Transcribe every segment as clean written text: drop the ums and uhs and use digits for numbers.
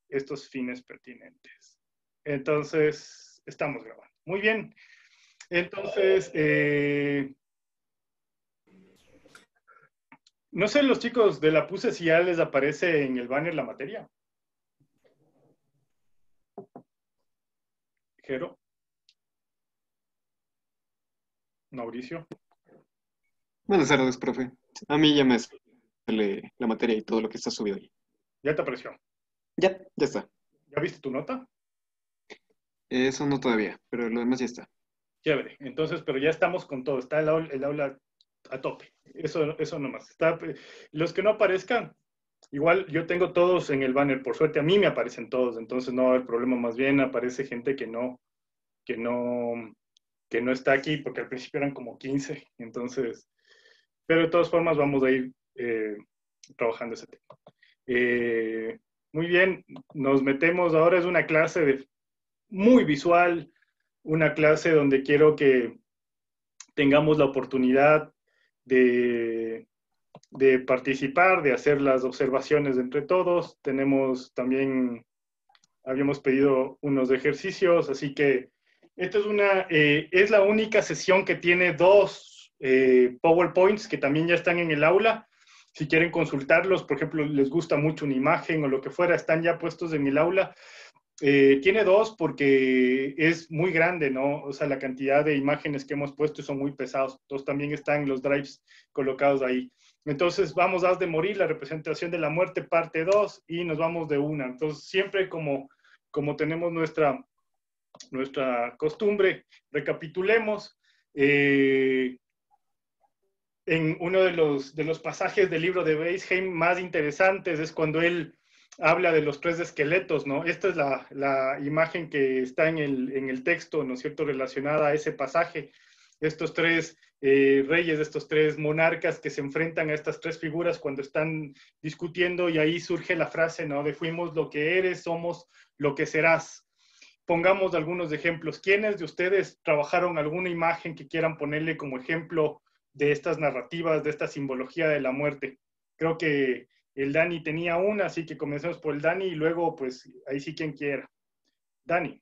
estos fines pertinentes. Entonces, estamos grabando. Muy bien. Entonces, no sé, los chicos de la PUSE si ya les aparece en el banner la materia. Jero. Mauricio. Buenas tardes, profe. A mí ya me sale la materia y todo lo que está subido ahí. ¿Ya te apareció? Ya está. ¿Ya viste tu nota? Eso no todavía, pero lo demás ya está. Chévere. Entonces, pero ya estamos con todo. Está el aula a tope. Eso nomás. Los que no aparezcan, igual yo tengo todos en el banner. Por suerte, a mí me aparecen todos. Entonces no va a haber problema. Más bien aparece gente que no está aquí, porque al principio eran como 15. Entonces, pero de todas formas vamos a ir trabajando ese tema. Muy bien, nos metemos. Ahora es una clase muy visual, una clase donde quiero que tengamos la oportunidad de participar, de hacer las observaciones entre todos. Habíamos pedido unos ejercicios, así que esta es la única sesión que tiene 2 PowerPoints que también ya están en el aula. Si quieren consultarlos, por ejemplo, les gusta mucho una imagen o lo que fuera, están ya puestos en el aula. Tiene 2 porque es muy grande, ¿no? O sea, la cantidad de imágenes que hemos puesto son muy pesados. Entonces también están los drives colocados ahí. Entonces vamos a Haz de Morir, la representación de la muerte, parte 2, y nos vamos de una. Entonces siempre como tenemos nuestra costumbre, recapitulemos. En uno de los pasajes del libro de Weishaupt más interesantes es cuando él habla de los 3 esqueletos, ¿no? Esta es la imagen que está en el texto, ¿no es cierto?, relacionada a ese pasaje. Estos 3 reyes, estos 3 monarcas que se enfrentan a estas 3 figuras cuando están discutiendo, y ahí surge la frase, ¿no?, de fuimos lo que eres, somos lo que serás. Pongamos algunos ejemplos. ¿Quiénes de ustedes trabajaron alguna imagen que quieran ponerle como ejemplo de estas narrativas, de esta simbología de la muerte? Creo que el Dani tenía una, así que comencemos por el Dani y luego, pues, ahí sí quien quiera. Dani.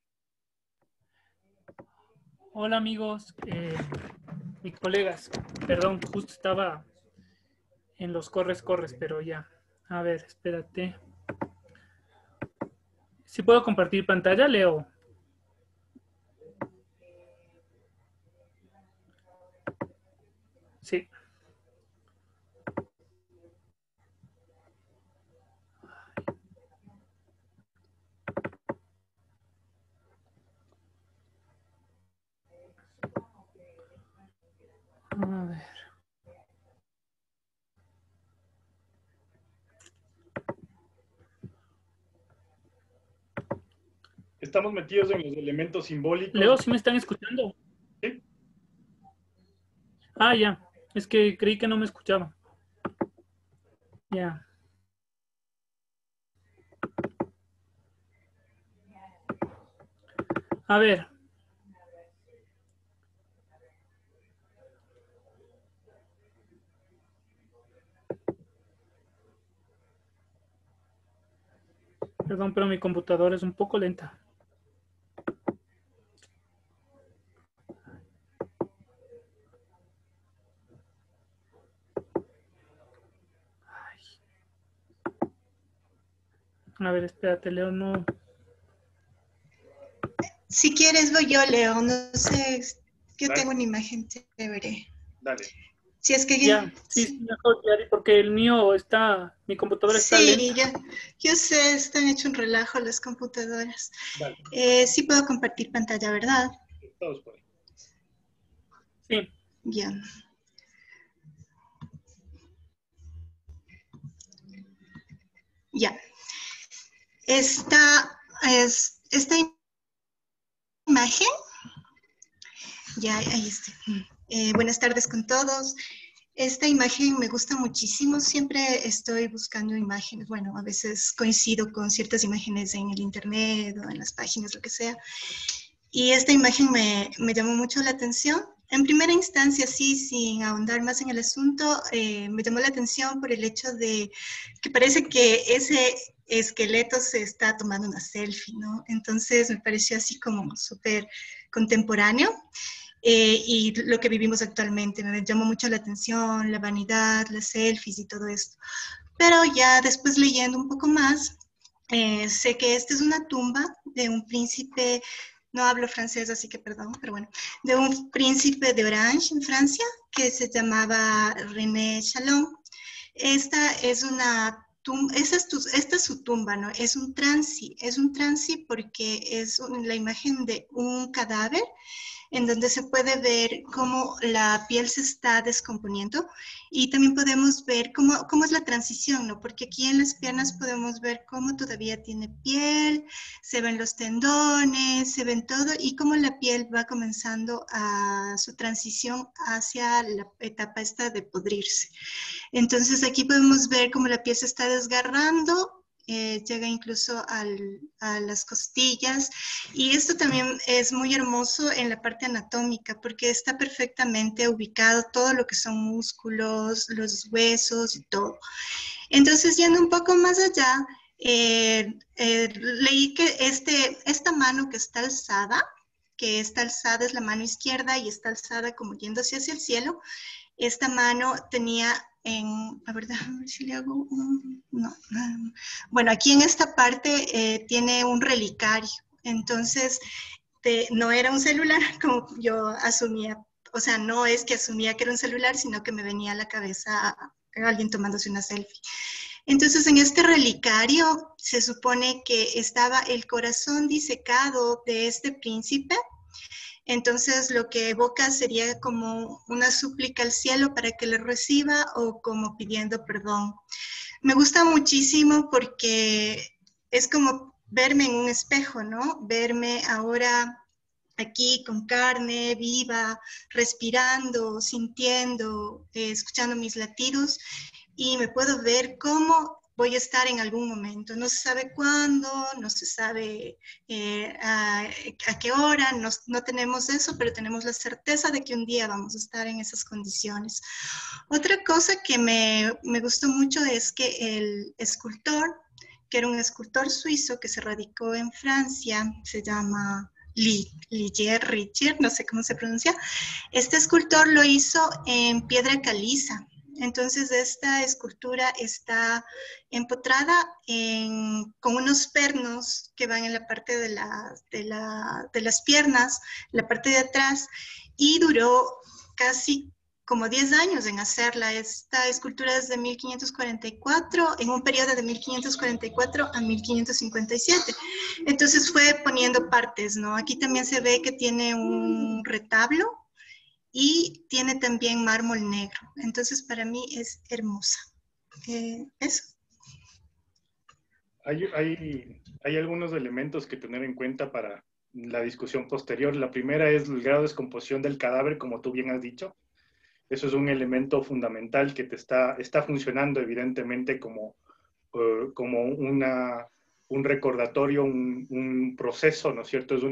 Hola amigos, mis colegas, perdón, justo estaba en los corres, pero ya. A ver, espérate. ¿Sí puedo compartir pantalla, Leo? Sí. A ver. Estamos metidos en los elementos simbólicos. Leo, ¿sí me están escuchando? Sí. Ah, ya. Es que creí que no me escuchaba. Ya. A ver. Perdón, pero mi computadora es un poco lenta. A ver, espérate, Leo, no. Si quieres voy yo, Leo, no sé, yo Dale. tengo una imagen chévere. Dale. Si es que Ya, sí, mejor, porque el mío mi computadora está sí, lenta. yo sé, están hecho un relajo las computadoras. Dale. Sí puedo compartir pantalla, ¿verdad? Todos pueden. Sí. Ya. Ya. Esta imagen, ya, ahí está. Buenas tardes con todos. Esta imagen me gusta muchísimo, siempre estoy buscando imágenes, bueno, a veces coincido con ciertas imágenes en el internet o en las páginas, lo que sea, y esta imagen me llamó mucho la atención. En primera instancia, sí, sin ahondar más en el asunto, me llamó la atención por el hecho de que parece que esqueleto se está tomando una selfie, ¿no? Entonces me pareció así como súper contemporáneo. Y lo que vivimos actualmente. Me llamó mucho la atención, la vanidad, las selfies y todo esto. Pero ya después leyendo un poco más, sé que esta es una tumba de un príncipe, no hablo francés, así que perdón, pero bueno, de un príncipe de Orange en Francia que se llamaba René Chalon. Esta es una tumba, esta es su tumba, ¿no? Es un transi porque es la imagen de un cadáver en donde se puede ver cómo la piel se está descomponiendo y también podemos ver cómo es la transición, ¿no? Porque aquí en las piernas podemos ver cómo todavía tiene piel, se ven los tendones, se ven todo y cómo la piel va comenzando a su transición hacia la etapa esta de podrirse. Entonces aquí podemos ver cómo la piel se está desgarrando, llega incluso a las costillas y esto también es muy hermoso en la parte anatómica porque está perfectamente ubicado todo lo que son músculos, los huesos y todo. Entonces yendo un poco más allá, leí que esta mano que está alzada es la mano izquierda y está alzada como yéndose hacia el cielo. Esta mano tenía a ver si le hago no. Bueno, aquí en esta parte tiene un relicario. Entonces, no era un celular como yo asumía. O sea, no es que asumía que era un celular, sino que me venía a la cabeza alguien tomándose una selfie. Entonces, en este relicario se supone que estaba el corazón disecado de este príncipe. Entonces, lo que evoca sería como una súplica al cielo para que le reciba o como pidiendo perdón. Me gusta muchísimo porque es como verme en un espejo, ¿no? Verme ahora aquí con carne viva, respirando, sintiendo, escuchando mis latidos y me puedo ver cómo voy a estar en algún momento. No se sabe cuándo, no se sabe a qué hora, no tenemos eso, pero tenemos la certeza de que un día vamos a estar en esas condiciones. Otra cosa que me gustó mucho es que el escultor, que era un escultor suizo que se radicó en Francia, se llama Ligier, no sé cómo se pronuncia. Este escultor lo hizo en piedra caliza. Entonces esta escultura está empotrada con unos pernos que van en la parte de las piernas, la parte de atrás, y duró casi como 10 años en hacerla. Esta escultura es de 1544, en un periodo de 1544 a 1557. Entonces fue poniendo partes, ¿no? Aquí también se ve que tiene un retablo y tiene también mármol negro. Entonces para mí es hermosa. Eso. Hay algunos elementos que tener en cuenta para la discusión posterior. La primera es el grado de descomposición del cadáver, como tú bien has dicho. Eso es un elemento fundamental que está funcionando evidentemente como un recordatorio, un proceso, ¿no es cierto? Es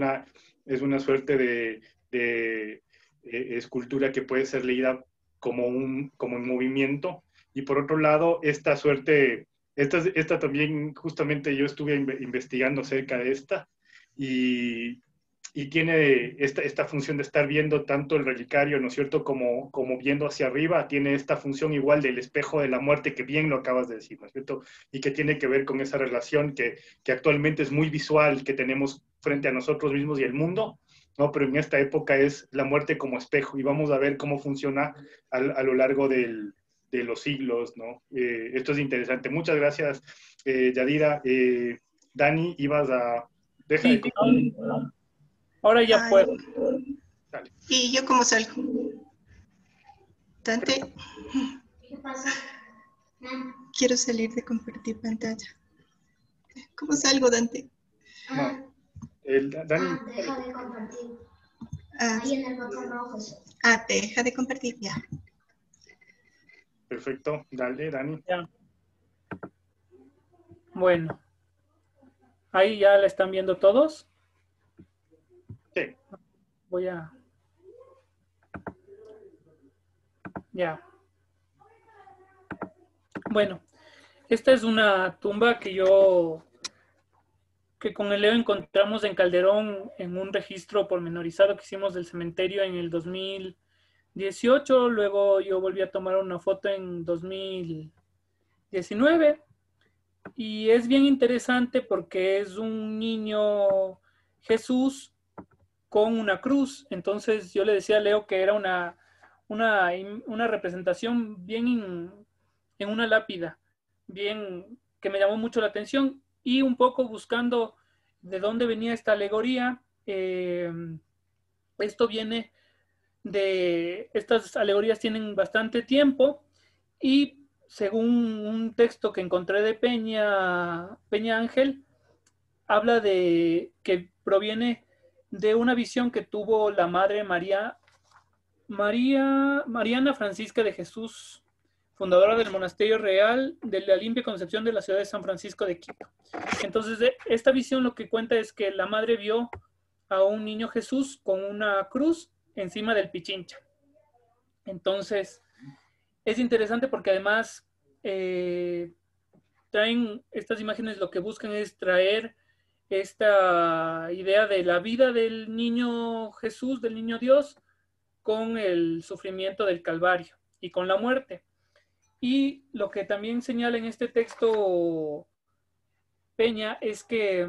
una suerte de escultura que puede ser leída como un movimiento. Y por otro lado, esta también, justamente yo estuve investigando acerca de esta y tiene esta función de estar viendo tanto el relicario, ¿no es cierto?, como viendo hacia arriba, tiene esta función igual del espejo de la muerte, que bien lo acabas de decir, ¿no es cierto?, y que tiene que ver con esa relación que actualmente es muy visual, que tenemos frente a nosotros mismos y el mundo, ¿no? Pero en esta época es la muerte como espejo, y vamos a ver cómo funciona a lo largo de los siglos, ¿no? Esto es interesante. Muchas gracias, Yadira. Dani, ibas a... Deja Sí, de... ahora ya Ay, puedo. Dale. ¿y yo cómo salgo? Dante, ¿Qué pasa? quiero salir de compartir pantalla. ¿Cómo salgo, Dante? No, Dani. Deja de compartir. Ah, Ahí en el botón rojo. deja de compartir ya. Perfecto, dale, Dani. Ya. Bueno, ahí ya la están viendo todos. Sí. Voy a... Ya. Bueno, Esta es una tumba que con el Leo encontramos en Calderón en un registro pormenorizado que hicimos del cementerio en el 2018. Luego yo volví a tomar una foto en 2019. Y es bien interesante porque es un niño Jesús con una cruz. Entonces yo le decía a Leo que era una representación bien en una lápida, bien que me llamó mucho la atención, y un poco buscando de dónde venía esta alegoría. Esto viene estas alegorías tienen bastante tiempo, y según un texto que encontré de Peña Ángel, habla de que proviene de una visión que tuvo la Madre Mariana Francisca de Jesús, fundadora del Monasterio Real de la Limpia Concepción de la ciudad de San Francisco de Quito. Entonces, esta visión lo que cuenta es que la madre vio a un niño Jesús con una cruz encima del Pichincha. Entonces, es interesante porque además traen estas imágenes, lo que buscan es traer esta idea de la vida del niño Jesús, del niño Dios, con el sufrimiento del Calvario y con la muerte. Y lo que también señala en este texto Peña es que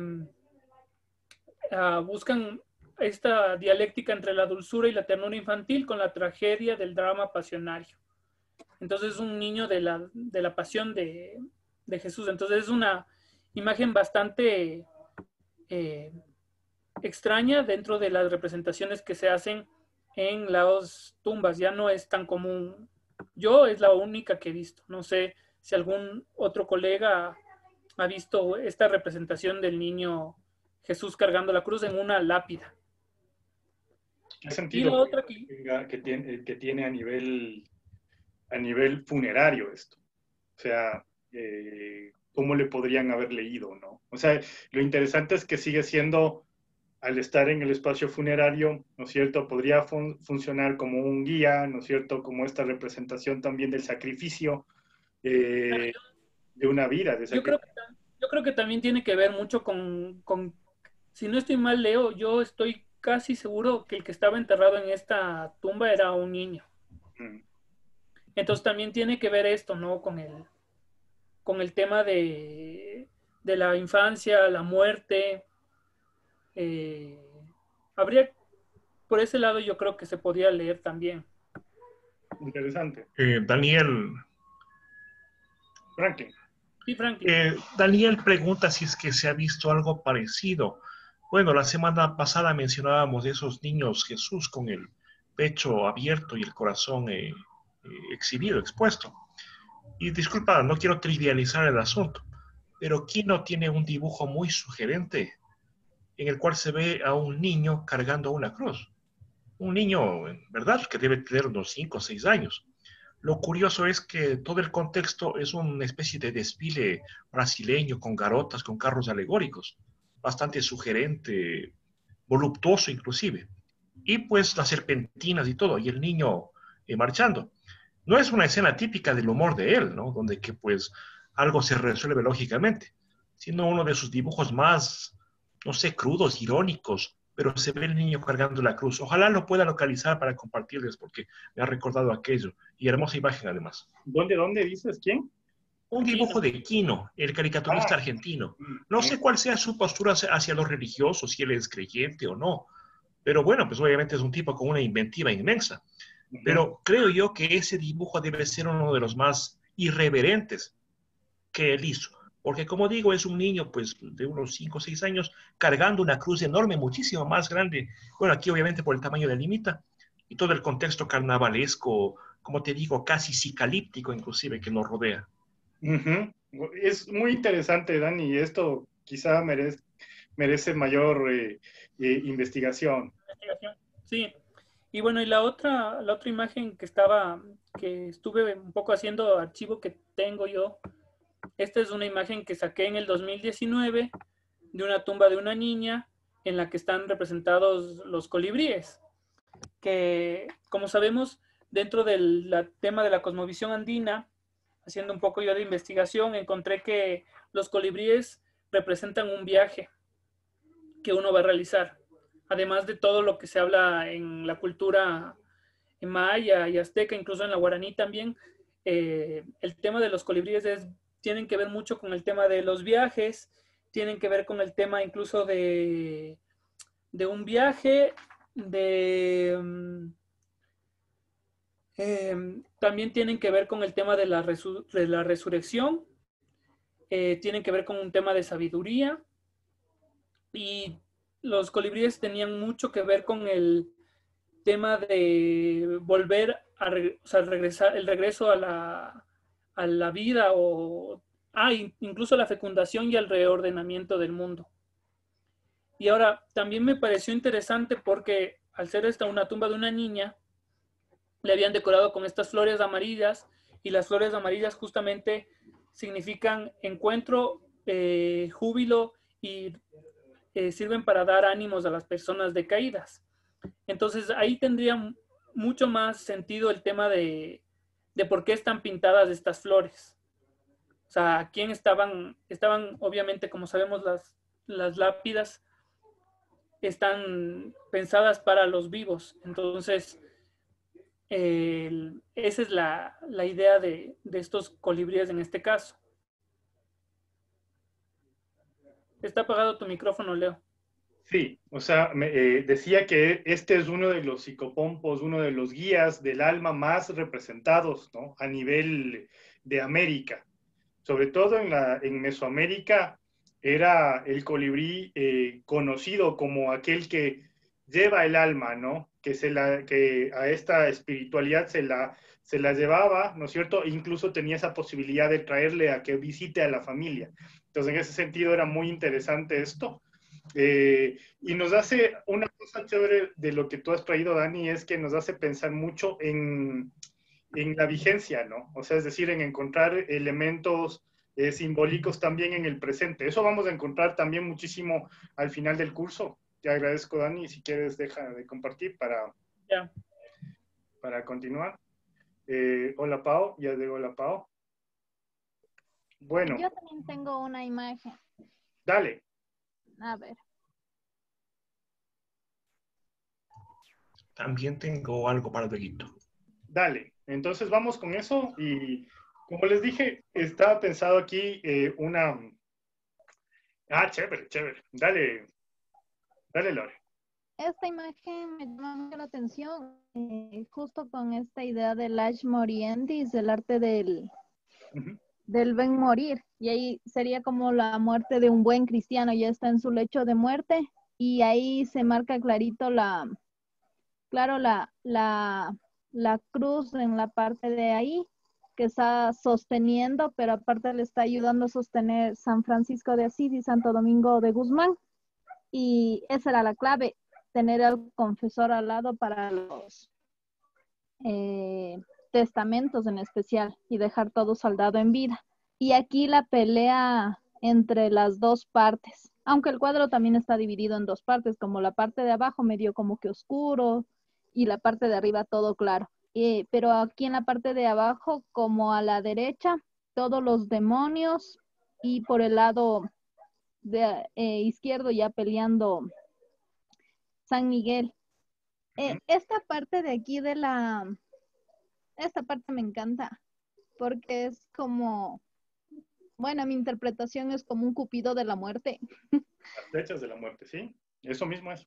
buscan esta dialéctica entre la dulzura y la ternura infantil con la tragedia del drama pasionario. Entonces es un niño de la pasión de Jesús. Entonces es una imagen bastante extraña dentro de las representaciones que se hacen en las tumbas. Ya no es tan común. Yo es la única que he visto. No sé si algún otro colega ha visto esta representación del niño Jesús cargando la cruz en una lápida. ¿Qué sentido otra que tiene a nivel funerario esto? O sea, ¿cómo le podrían haber leído, no? O sea, lo interesante es que sigue siendo, al estar en el espacio funerario, ¿no es cierto?, podría funcionar como un guía, ¿no es cierto?, como esta representación también del sacrificio de una vida. Yo creo que también tiene que ver mucho con, si no estoy mal, Leo, yo estoy casi seguro que el que estaba enterrado en esta tumba era un niño. Entonces también tiene que ver esto, ¿no?, con el tema de la infancia, la muerte. Habría, por ese lado yo creo que se podría leer también. Interesante. Daniel. Franklin. Sí, Franklin. Daniel pregunta si es que se ha visto algo parecido. Bueno, la semana pasada mencionábamos de esos niños Jesús con el pecho abierto y el corazón exhibido, expuesto. Y disculpa, no quiero trivializar el asunto, pero ¿quién no tiene un dibujo muy sugerente en el cual se ve a un niño cargando una cruz? Un niño, ¿verdad?, que debe tener unos 5 o 6 años. Lo curioso es que todo el contexto es una especie de desfile brasileño con garotas, con carros alegóricos, bastante sugerente, voluptuoso inclusive. Y pues las serpentinas y todo, y el niño marchando. No es una escena típica del humor de él, ¿no?, donde que pues algo se resuelve lógicamente, sino uno de sus dibujos más, no sé, crudos, irónicos, pero se ve el niño cargando la cruz. Ojalá lo pueda localizar para compartirles, porque me ha recordado aquello. Y hermosa imagen, además. ¿Dónde dices? ¿Quién? Un dibujo de Quino, el caricaturista argentino. No sé cuál sea su postura hacia los religiosos, si él es creyente o no. Pero bueno, pues obviamente es un tipo con una inventiva inmensa. Pero creo yo que ese dibujo debe ser uno de los más irreverentes que él hizo. Porque como digo, es un niño pues de unos 5 o 6 años cargando una cruz enorme, muchísimo más grande. Bueno, aquí obviamente por el tamaño de limita y todo el contexto carnavalesco, como te digo, casi psicalíptico inclusive que nos rodea. Es muy interesante, Dani, y esto quizá merece mayor investigación. Sí. Y bueno, y la otra imagen que estuve un poco haciendo archivo que tengo yo. Esta es una imagen que saqué en el 2019 de una tumba de una niña en la que están representados los colibríes, que como sabemos, dentro del tema de la cosmovisión andina, haciendo un poco yo de investigación, encontré que los colibríes representan un viaje que uno va a realizar, además de todo lo que se habla en la cultura maya y azteca, incluso en la guaraní también. El tema de los colibríes tienen que ver mucho con el tema de los viajes, tienen que ver con el tema incluso de un viaje, también tienen que ver con el tema de la resurrección, tienen que ver con un tema de sabiduría, y los colibríes tenían mucho que ver con el tema de volver o sea, regresar, el regreso a la vida, incluso la fecundación y el reordenamiento del mundo. Y ahora, también me pareció interesante porque al ser esta una tumba de una niña, le habían decorado con estas flores amarillas, y las flores amarillas justamente significan encuentro, júbilo, y sirven para dar ánimos a las personas decaídas. Entonces ahí tendría mucho más sentido el tema de por qué están pintadas estas flores. O sea, ¿quién estaban obviamente, como sabemos, las lápidas están pensadas para los vivos. Entonces, esa es la idea de estos colibríes en este caso. Está apagado tu micrófono, Leo. Sí, o sea, decía que este es uno de los psicopompos, uno de los guías del alma más representados, ¿no? A nivel de América. Sobre todo en Mesoamérica era el colibrí conocido como aquel que lleva el alma, ¿no? Que a esta espiritualidad se la llevaba, ¿no es cierto? E incluso tenía esa posibilidad de traerle a que visite a la familia. Entonces, en ese sentido era muy interesante esto. Y nos hace una cosa chévere de lo que tú has traído, Dani, es que nos hace pensar mucho en la vigencia, ¿no? O sea, es decir, en encontrar elementos simbólicos también en el presente. Eso vamos a encontrar también muchísimo al final del curso. Te agradezco, Dani, si quieres deja de compartir para continuar. Hola, Pau, ya digo hola, Pau. Bueno. Yo también tengo una imagen. Dale. A ver. También tengo algo para Dieguito. Dale, entonces vamos con eso, y como les dije, estaba pensado aquí una... chévere, chévere. Dale, Lore. Esta imagen me llama mucho la atención, justo con esta idea del age moriendis, el arte del buen morir. Y ahí sería como la muerte de un buen cristiano, ya está en su lecho de muerte, y ahí se marca clarito la cruz en la parte de ahí, que está sosteniendo, pero aparte le está ayudando a sostener San Francisco de Asís y Santo Domingo de Guzmán. Y esa era la clave, tener al confesor al lado para los testamentos en especial, y dejar todo saldado en vida. Y aquí la pelea entre las dos partes, aunque el cuadro también está dividido en dos partes, como la parte de abajo medio como que oscuro y la parte de arriba todo claro. Pero aquí en la parte de abajo, como a la derecha, todos los demonios, y por el lado izquierdo ya peleando San Miguel. Esta parte de aquí esta parte me encanta, porque es como, bueno, mi interpretación es como un cupido de la muerte. Las flechas de la muerte, ¿sí? Eso mismo es.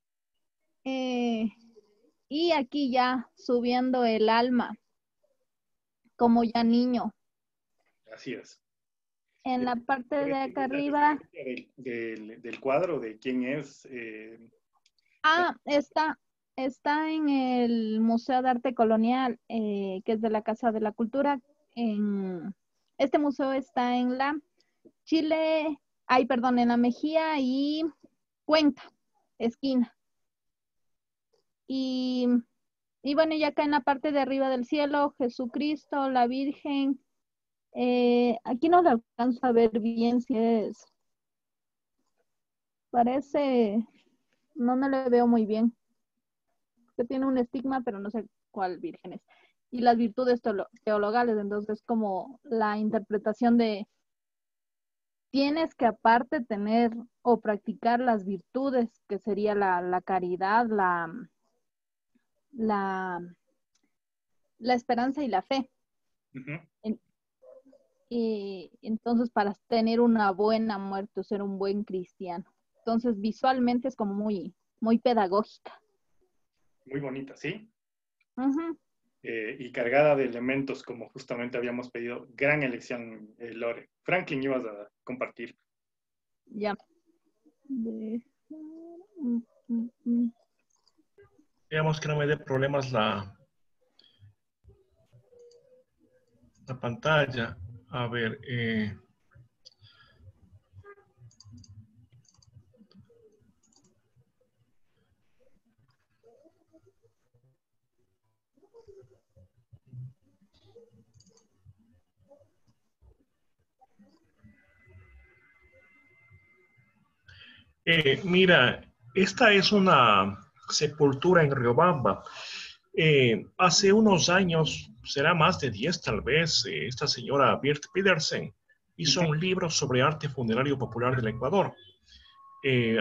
Y aquí ya subiendo el alma, como ya niño. Así es. En la parte de acá arriba. Del cuadro, de quién es. Está en el Museo de Arte Colonial, que es de la Casa de la Cultura. Este museo está en la en la Mejía y Cuenca, esquina. Y bueno, ya acá en la parte de arriba del cielo, Jesucristo, la Virgen. Aquí no le alcanzo a ver bien si es. Parece, no le veo muy bien. Que tiene un estigma, pero no sé cuál virgen es. y las virtudes teologales. Entonces, como la interpretación de tienes que aparte tener o practicar las virtudes, que sería la caridad, la esperanza y la fe. Ujú. Y entonces, para tener una buena muerte o ser un buen cristiano. Entonces, visualmente es como muy, muy pedagógica. Muy bonita, ¿sí? Ujú. Y cargada de elementos, como justamente habíamos pedido. Gran elección, Lore. Franklin, ibas a compartir. Ya. Veamos que no me dé problemas la pantalla. A ver, mira, esta es una sepultura en Riobamba. Hace unos años, será más de 10 tal vez, esta señora Birte Pedersen hizo un libro sobre arte funerario popular del Ecuador.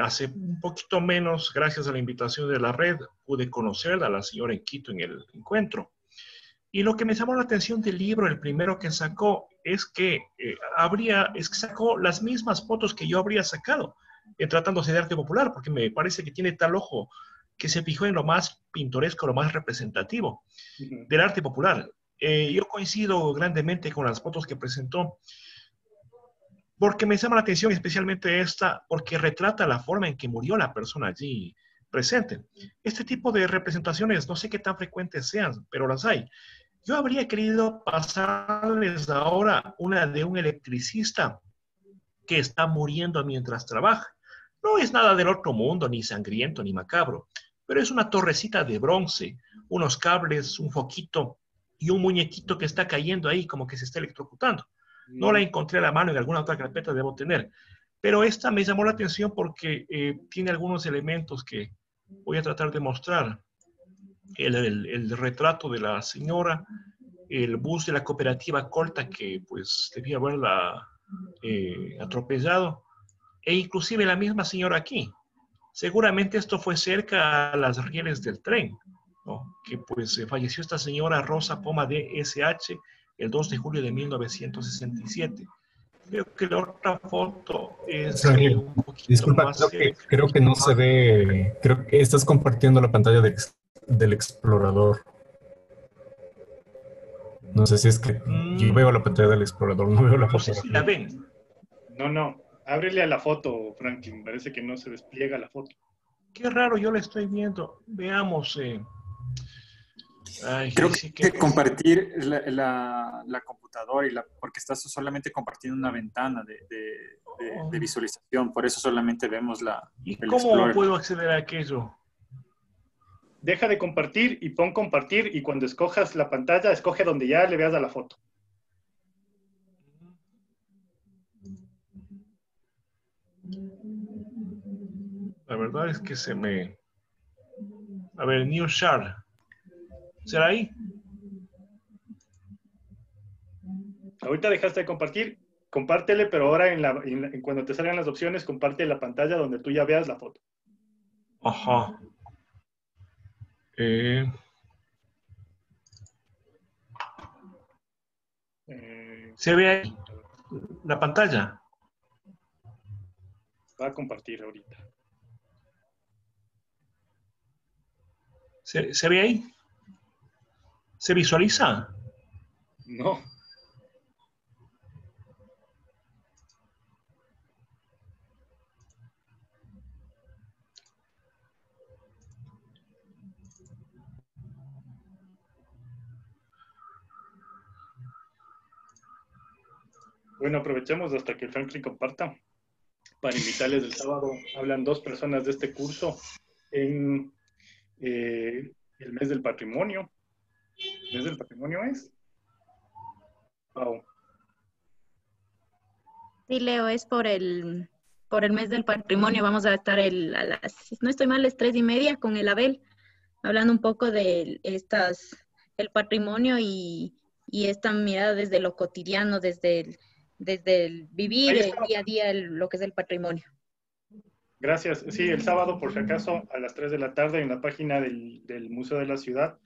Hace un poquito menos, gracias a la invitación de la red, pude conocerla, a la señora en Quito, en el encuentro. Y lo que me llamó la atención del libro, el primero que sacó, es que sacó las mismas fotos que yo habría sacado, tratándose de arte popular, porque me parece que tiene tal ojo que se fijó en lo más pintoresco, lo más representativo del arte popular. Yo coincido grandemente con las fotos que presentó, porque me llama la atención especialmente esta, porque retrata la forma en que murió la persona allí presente. Este tipo de representaciones, no sé qué tan frecuentes sean, pero las hay. Yo habría querido pasarles ahora una de un electricista que está muriendo mientras trabaja. No es nada del otro mundo, ni sangriento, ni macabro, pero es una torrecita de bronce, unos cables, un foquito y un muñequito que está cayendo ahí como que se está electrocutando. No la encontré a la mano, en alguna otra carpeta debo tener, pero esta me llamó la atención porque tiene algunos elementos que voy a tratar de mostrar. El retrato de la señora, el bus de la cooperativa Colta que pues debía haberla atropellado, e inclusive la misma señora aquí. Seguramente esto fue cerca a las rieles del tren, ¿no? Que pues falleció esta señora Rosa Poma de SH el 2 de julio de 1967. Creo que la otra foto es Franklin, un poquito disculpa, más cerca. creo que no se ve, creo que estás compartiendo la pantalla del explorador. No sé si es que yo veo la pantalla del explorador, no veo la No sé si la fotografía. ven. No. Ábrele a la foto, Franklin. Parece que no se despliega la foto. Qué raro, yo la estoy viendo. Veamos. Creo que compartir la computadora porque estás solamente compartiendo una ventana de visualización, por eso solamente vemos ¿Y el cómo Explorer. puedo acceder a aquello? Deja de compartir y pon compartir, y cuando escojas la pantalla, escoge donde ya le veas a la foto. La verdad es que se me... A ver, New Share. ¿Será ahí? Ahorita dejaste de compartir, compártele, pero ahora cuando te salgan las opciones, comparte la pantalla donde tú ya veas la foto. Ajá. ¿Se ve ahí la pantalla? Va a compartir ahorita. ¿Se ve ahí? ¿Se visualiza? No. Bueno, aprovechemos hasta que Franklin comparta para invitarles el sábado. Hablan 2 personas de este curso en el mes del patrimonio. ¿El mes del patrimonio es? Wow. Sí, Leo, es por el mes del patrimonio. Vamos a estar no estoy mal, es 3:30 con el Abel, hablando un poco de el patrimonio y esta mirada desde lo cotidiano, desde el vivir Ahí el está. día a día lo que es el patrimonio. Gracias. Sí, el sábado, por si acaso, a las 3 de la tarde en la página del Museo de la Ciudad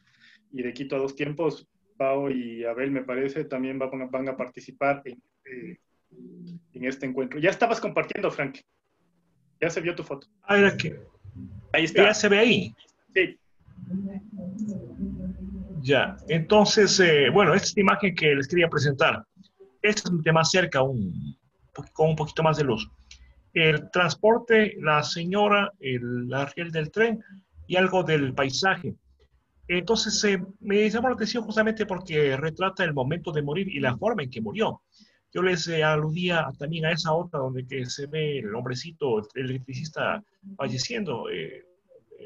y de Quito a dos tiempos, Pau y Abel, me parece, también van a participar en este encuentro. Ya estabas compartiendo, Frank. Ya se vio tu foto. Ah, era que Ahí está. ya se ve ahí. Sí. Ya. Entonces, bueno, esta es la imagen que les quería presentar. Este es de más cerca, con un poquito más de luz. El transporte, la señora, la riel del tren y algo del paisaje. Entonces, me llamó la atención justamente porque retrata el momento de morir y la forma en que murió. Yo les aludía también a esa otra donde que se ve el hombrecito, el electricista falleciendo,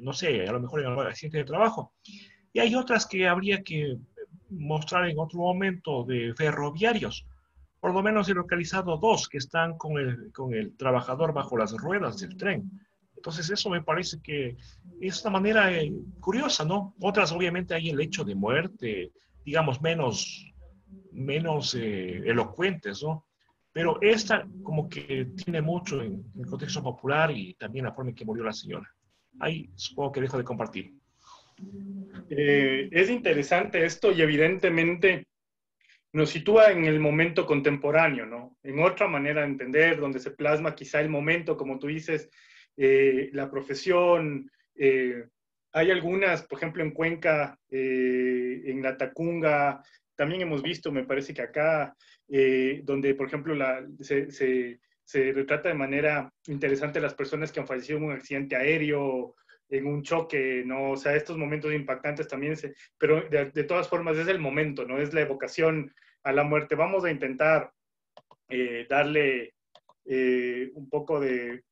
no sé, a lo mejor en algún accidente de trabajo. Y hay otras que habría que mostrar en otro momento de ferroviarios. Por lo menos he localizado dos que están con el trabajador bajo las ruedas del tren. Entonces eso me parece que es una manera curiosa, ¿no? Otras obviamente hay el hecho de muerte, digamos, menos elocuentes, ¿no? Pero esta como que tiene mucho en el contexto popular y también la forma en que murió la señora. Ahí supongo que dejo de compartir. Es interesante esto y evidentemente nos sitúa en el momento contemporáneo, ¿no? En otra manera de entender, donde se plasma quizá el momento, como tú dices, la profesión. Hay algunas, por ejemplo, en Cuenca, en la Tacunga, también hemos visto, me parece que acá, donde, por ejemplo, se retrata de manera interesante las personas que han fallecido en un accidente aéreo, en un choque, ¿no? O sea, estos momentos impactantes también, pero de todas formas es el momento, ¿no? Es la evocación a la muerte. Vamos a intentar darle un poco de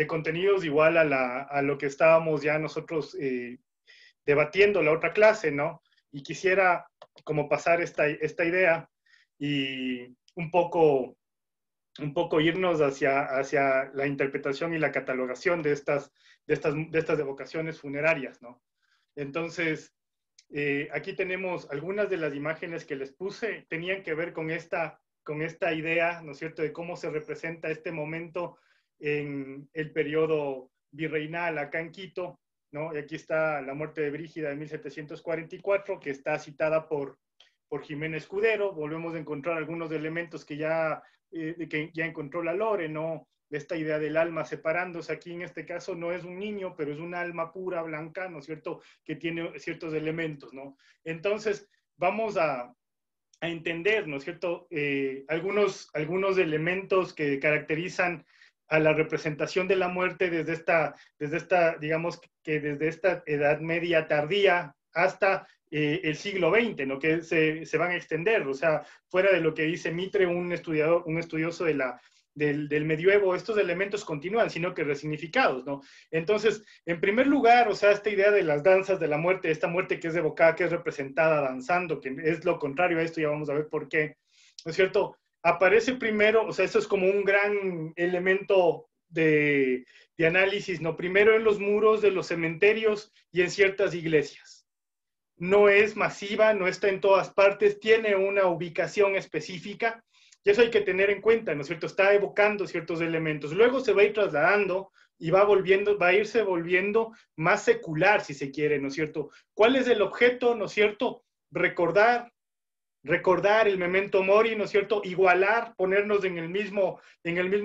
contenidos igual a lo que estábamos ya nosotros debatiendo la otra clase, ¿no? Y quisiera como pasar esta idea y un poco irnos hacia la interpretación y la catalogación de estas evocaciones funerarias, ¿no? Entonces, aquí tenemos algunas de las imágenes que les puse, tenían que ver con esta idea, ¿no es cierto?, de cómo se representa este momento en el periodo virreinal acá en Quito, ¿no? Y aquí está la muerte de Brígida de 1744, que está citada por Jiménez Escudero. Volvemos a encontrar algunos elementos que ya encontró la Lore, ¿no? Esta idea del alma separándose. Aquí en este caso no es un niño, pero es un alma pura, blanca, ¿no es cierto?, que tiene ciertos elementos, ¿no? Entonces, vamos a entender, ¿no es cierto?, algunos elementos que caracterizan a la representación de la muerte desde esta, digamos que desde esta Edad Media tardía hasta el siglo XX, ¿no?, que se van a extender, o sea, fuera de lo que dice Mitre, un estudioso del medioevo, estos elementos continúan, sino que resignificados, ¿no? Entonces, en primer lugar, o sea, esta idea de las danzas de la muerte, esta muerte que es evocada, que es representada danzando, que es lo contrario a esto, ya vamos a ver por qué, ¿no es cierto? Aparece primero, o sea, eso es como un gran elemento de análisis, ¿no? Primero en los muros de los cementerios y en ciertas iglesias. No es masiva, no está en todas partes, tiene una ubicación específica, y eso hay que tener en cuenta, ¿no es cierto? Está evocando ciertos elementos. Luego se va a ir trasladando y va a irse volviendo más secular, si se quiere, ¿no es cierto? ¿Cuál es el objeto, ¿no es cierto? Recordar el memento mori, ¿no es cierto? Igualar, ponernos en el mismo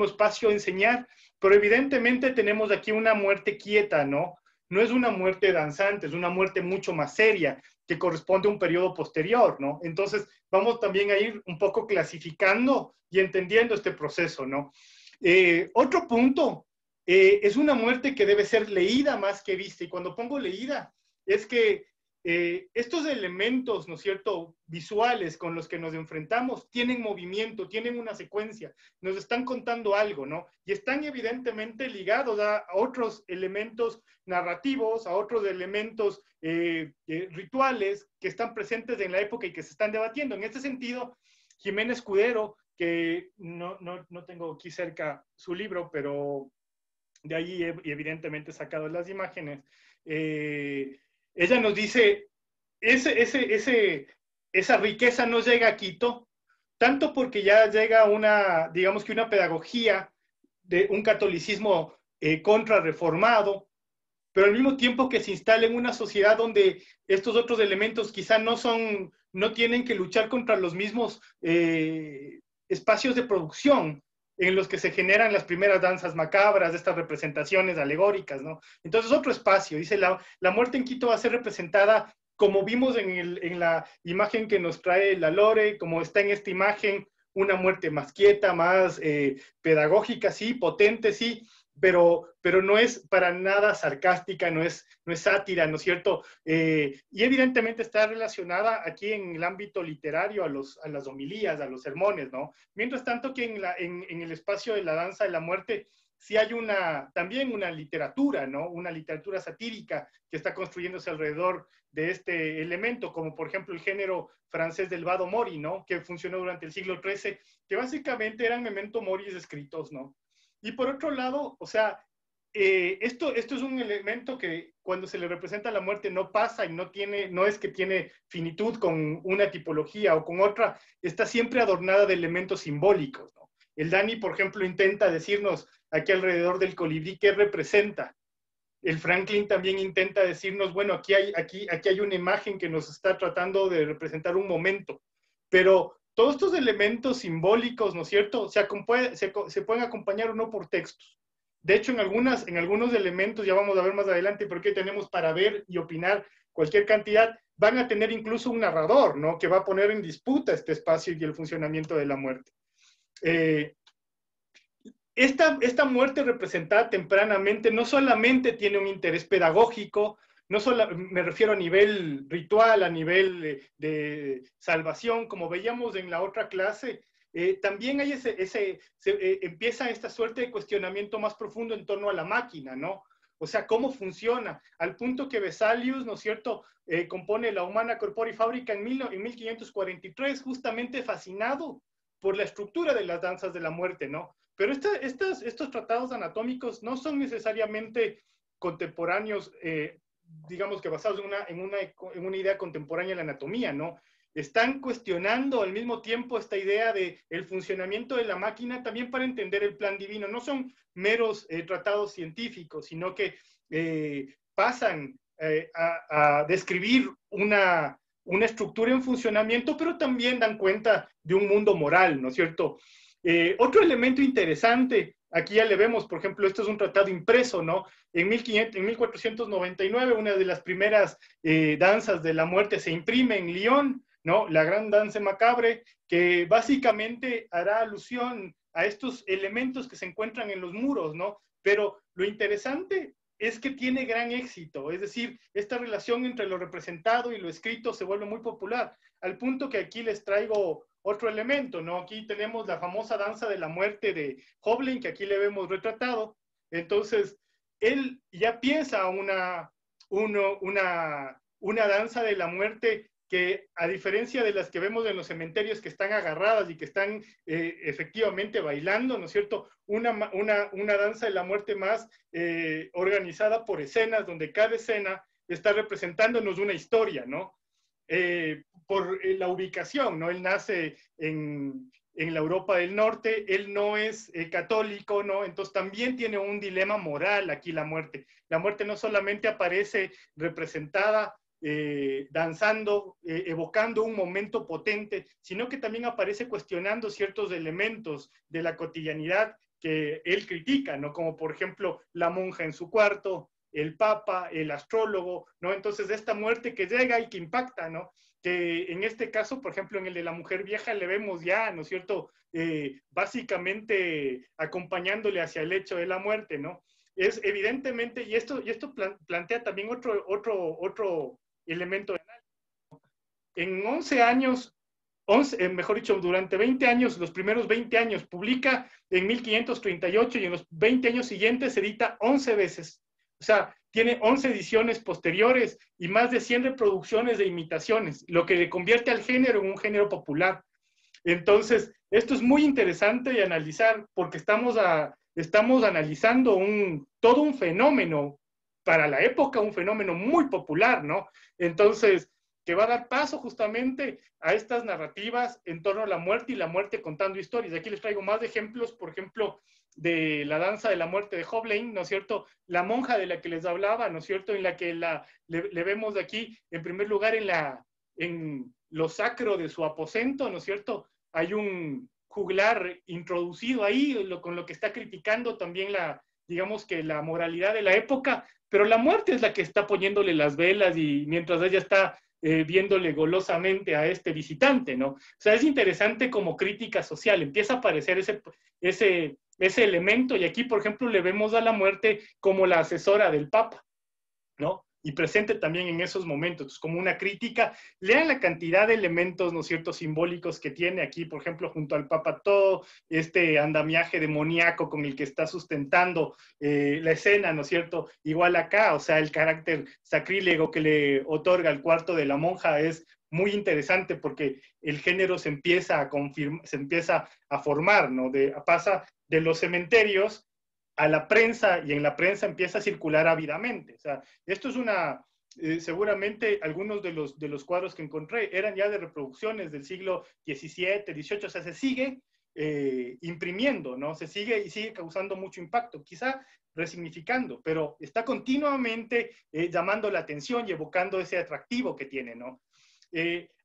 espacio, enseñar, pero evidentemente tenemos aquí una muerte quieta, ¿no? No es una muerte danzante, es una muerte mucho más seria, que corresponde a un periodo posterior, ¿no? Entonces, vamos también a ir un poco clasificando y entendiendo este proceso, ¿no? Otro punto, es una muerte que debe ser leída más que vista, y cuando pongo leída, es que estos elementos, ¿no es cierto?, visuales con los que nos enfrentamos tienen movimiento, tienen una secuencia, nos están contando algo, ¿no? Y están evidentemente ligados a otros elementos narrativos, a otros elementos rituales que están presentes en la época y que se están debatiendo. En este sentido, Jiménez Escudero, que no tengo aquí cerca su libro, pero de ahí evidentemente he sacado las imágenes, ella nos dice esa riqueza no llega a Quito, tanto porque ya llega una, digamos que una pedagogía de un catolicismo contrarreformado, pero al mismo tiempo que se instala en una sociedad donde estos otros elementos quizá no tienen que luchar contra los mismos espacios de producción en los que se generan las primeras danzas macabras, estas representaciones alegóricas, ¿no? Entonces otro espacio, dice, la muerte en Quito va a ser representada como vimos en la imagen que nos trae la Lore, como está en esta imagen, una muerte más quieta, más pedagógica, sí, potente, sí, pero no es para nada sarcástica, no es sátira, ¿no es cierto? Y evidentemente está relacionada aquí en el ámbito literario a las homilías, a los sermones, ¿no? Mientras tanto que en el espacio de la danza de la muerte sí hay también una literatura, ¿no? Una literatura satírica que está construyéndose alrededor de este elemento, como por ejemplo el género francés del vado mori, ¿no? Que funcionó durante el siglo XIII, que básicamente eran memento moris escritos, ¿no? Y por otro lado, o sea, esto es un elemento que cuando se le representa la muerte no pasa y no es que tiene finitud con una tipología o con otra, está siempre adornada de elementos simbólicos, ¿no? El Dani, por ejemplo, intenta decirnos aquí alrededor del colibrí qué representa. El Franklin también intenta decirnos, bueno, aquí hay una imagen que nos está tratando de representar un momento, pero todos estos elementos simbólicos, ¿no es cierto?, se pueden acompañar o no por textos. De hecho, en algunos elementos, ya vamos a ver más adelante, porque tenemos para ver y opinar cualquier cantidad, van a tener incluso un narrador, ¿no?, que va a poner en disputa este espacio y el funcionamiento de la muerte. Esta muerte representada tempranamente no solamente tiene un interés pedagógico, no solo me refiero a nivel ritual, a nivel de salvación, como veíamos en la otra clase, también hay empieza esta suerte de cuestionamiento más profundo en torno a la máquina, ¿no? O sea, cómo funciona, al punto que Vesalius, ¿no es cierto?, compone La Humana Corpórea y Fábrica en 1543, justamente fascinado por la estructura de las danzas de la muerte, ¿no? Pero estos tratados anatómicos no son necesariamente contemporáneos, digamos que basados en una idea contemporánea de la anatomía, ¿no? Están cuestionando al mismo tiempo esta idea de el funcionamiento de la máquina también para entender el plan divino. No son meros tratados científicos, sino que pasan a describir una estructura en funcionamiento, pero también dan cuenta de un mundo moral, ¿no es cierto? Otro elemento interesante, aquí ya le vemos, por ejemplo, esto es un tratado impreso, ¿no? En 1499, una de las primeras danzas de la muerte se imprime en Lyon, ¿no? La Gran Danse Macabre, que básicamente hará alusión a estos elementos que se encuentran en los muros, ¿no? Pero lo interesante es que tiene gran éxito, es decir, esta relación entre lo representado y lo escrito se vuelve muy popular, al punto que aquí les traigo otro elemento, ¿no? Aquí tenemos la famosa danza de la muerte de Hoblen, que aquí le vemos retratado. Entonces, él ya piensa una danza de la muerte que, a diferencia de las que vemos en los cementerios que están agarradas y que están efectivamente bailando, ¿no es cierto? Una danza de la muerte más organizada por escenas, donde cada escena está representándonos una historia, ¿no? Por la ubicación, ¿no? Él nace en la Europa del Norte, él no es católico, ¿no? Entonces también tiene un dilema moral aquí la muerte. La muerte no solamente aparece representada danzando, evocando un momento potente, sino que también aparece cuestionando ciertos elementos de la cotidianidad que él critica, ¿no? Como por ejemplo la monja en su cuarto, el papa, el astrólogo, ¿no? Entonces esta muerte que llega y que impacta, ¿no? Que en este caso, por ejemplo, en el de la mujer vieja le vemos ya, ¿no es cierto?, básicamente acompañándole hacia el hecho de la muerte, ¿no? Es evidentemente, y esto plantea también otro elemento de análisis. En 11 años, mejor dicho, durante 20 años, los primeros 20 años, publica en 1538 y en los 20 años siguientes se edita 11 veces. O sea, tiene 11 ediciones posteriores y más de 100 reproducciones de imitaciones, lo que le convierte al género en un género popular. Entonces, esto es muy interesante de analizar porque estamos analizando todo un fenómeno para la época, un fenómeno muy popular, ¿no? Entonces, que va a dar paso justamente a estas narrativas en torno a la muerte y la muerte contando historias. Aquí les traigo más ejemplos, por ejemplo, de la danza de la muerte de Hoblein, ¿no es cierto? La monja de la que les hablaba, ¿no es cierto? En la que le vemos de aquí, en primer lugar, en lo sacro de su aposento, ¿no es cierto? Hay un juglar introducido ahí, con lo que está criticando también digamos que la moralidad de la época, pero la muerte es la que está poniéndole las velas y mientras ella está viéndole golosamente a este visitante, ¿no? O sea, es interesante como crítica social, empieza a aparecer ese elemento y aquí, por ejemplo, le vemos a la muerte como la asesora del Papa, ¿no? Y presente también en esos momentos, como una crítica. Lean la cantidad de elementos, ¿no es cierto?, simbólicos que tiene aquí, por ejemplo, junto al Papa, todo este andamiaje demoníaco con el que está sustentando la escena, ¿no es cierto? Igual acá, o sea, el carácter sacrílego que le otorga el cuarto de la monja es muy interesante porque el género se empieza a formar, ¿no? Pasa de los cementerios a la prensa y en la prensa empieza a circular ávidamente. O sea, esto es seguramente algunos de los cuadros que encontré eran ya de reproducciones del siglo XVII, XVIII, o sea, se sigue imprimiendo, ¿no? Se sigue y sigue causando mucho impacto, quizá resignificando, pero está continuamente llamando la atención y evocando ese atractivo que tiene, ¿no?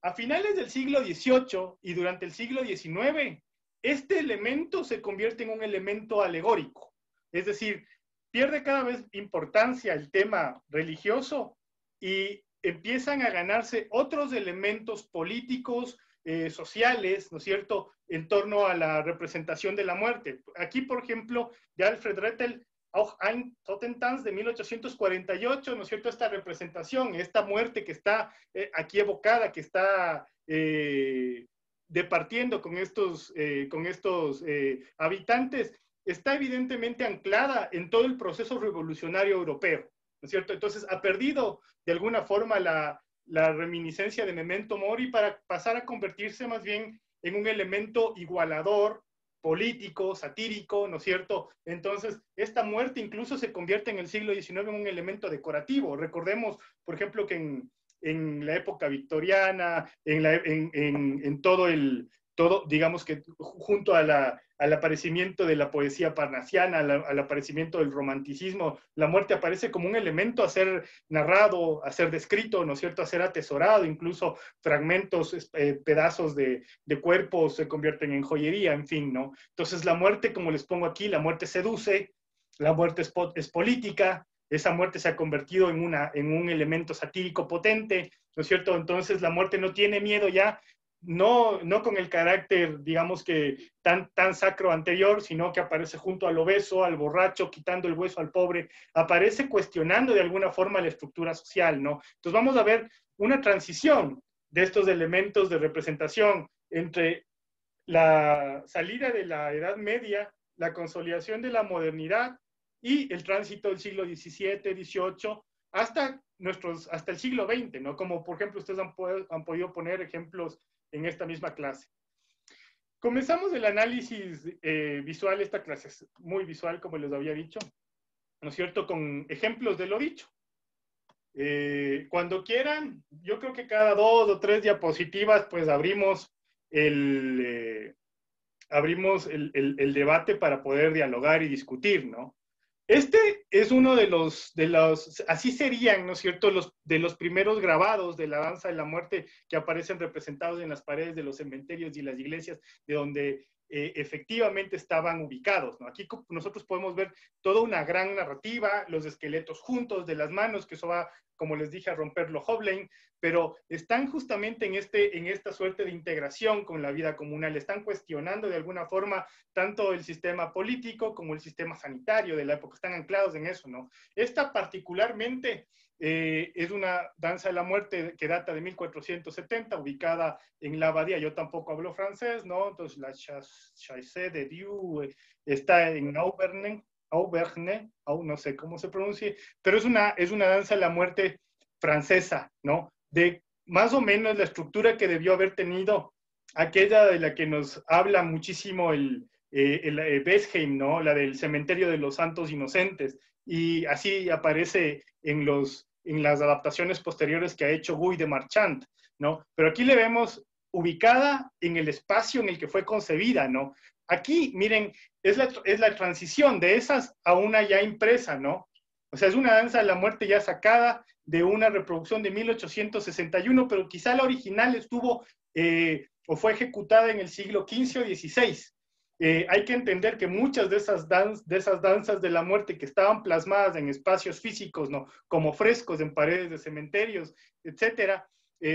A finales del siglo XVIII y durante el siglo XIX, este elemento se convierte en un elemento alegórico. Es decir, pierde cada vez importancia el tema religioso y empiezan a ganarse otros elementos políticos, sociales, ¿no es cierto?, en torno a la representación de la muerte. Aquí, por ejemplo, de Alfred Rethel, Auch ein Totentanz de 1848, ¿no es cierto?, esta representación, esta muerte que está aquí evocada, que está departiendo con estos habitantes, está evidentemente anclada en todo el proceso revolucionario europeo, ¿no es cierto? Entonces ha perdido de alguna forma la reminiscencia de Memento Mori para pasar a convertirse más bien en un elemento igualador, político, satírico, ¿no es cierto? Entonces, esta muerte incluso se convierte en el siglo XIX en un elemento decorativo. Recordemos, por ejemplo, que en la época victoriana, en todo, digamos que junto al aparecimiento de la poesía parnasiana, al aparecimiento del romanticismo, la muerte aparece como un elemento a ser narrado, a ser descrito, ¿no es cierto?, a ser atesorado, incluso fragmentos, pedazos de cuerpos se convierten en joyería, en fin, ¿no? Entonces la muerte, como les pongo aquí, la muerte seduce, la muerte es política, esa muerte se ha convertido en un elemento satírico potente, ¿no es cierto? Entonces la muerte no tiene miedo ya, no con el carácter, digamos que tan sacro anterior, sino que aparece junto al obeso, al borracho, quitando el hueso al pobre, aparece cuestionando de alguna forma la estructura social, ¿no? Entonces vamos a ver una transición de estos elementos de representación entre la salida de la Edad Media, la consolidación de la modernidad y el tránsito del siglo XVII, XVIII, hasta el siglo XX, ¿no? Como por ejemplo ustedes han podido poner ejemplos en esta misma clase. Comenzamos el análisis visual. Esta clase es muy visual, como les había dicho, ¿no es cierto?, con ejemplos de lo dicho. Cuando quieran, yo creo que cada 2 o 3 diapositivas, pues abrimos el debate para poder dialogar y discutir, ¿no? Este es uno de los, así serían, ¿no es cierto?, de los primeros grabados de la danza de la muerte que aparecen representados en las paredes de los cementerios y las iglesias, de donde efectivamente estaban ubicados, ¿no? Aquí nosotros podemos ver toda una gran narrativa, los esqueletos juntos de las manos, que eso va, como les dije, a romperlo Hoblein, pero están justamente en esta suerte de integración con la vida comunal, están cuestionando de alguna forma tanto el sistema político como el sistema sanitario de la época, están anclados en eso, ¿no? Esta particularmente es una danza de la muerte que data de 1470, ubicada en la abadía. Yo tampoco hablo francés, ¿no? Entonces la Chassée de Dieu está en Auvergne, no sé cómo se pronuncie, pero es una danza de la muerte francesa, ¿no? De más o menos la estructura que debió haber tenido aquella de la que nos habla muchísimo el Besheim, ¿no? La del cementerio de los santos inocentes, y así aparece en los en las adaptaciones posteriores que ha hecho Guy de Marchand, ¿no? Pero aquí le vemos ubicada en el espacio en el que fue concebida, ¿no? Aquí, miren, es la transición de esas a una ya impresa, ¿no? O sea, es una danza de la muerte ya sacada de una reproducción de 1861, pero quizá la original estuvo o fue ejecutada en el siglo XV o XVI. Hay que entender que muchas de esas danzas de la muerte que estaban plasmadas en espacios físicos, ¿no? Como frescos en paredes de cementerios, etcétera,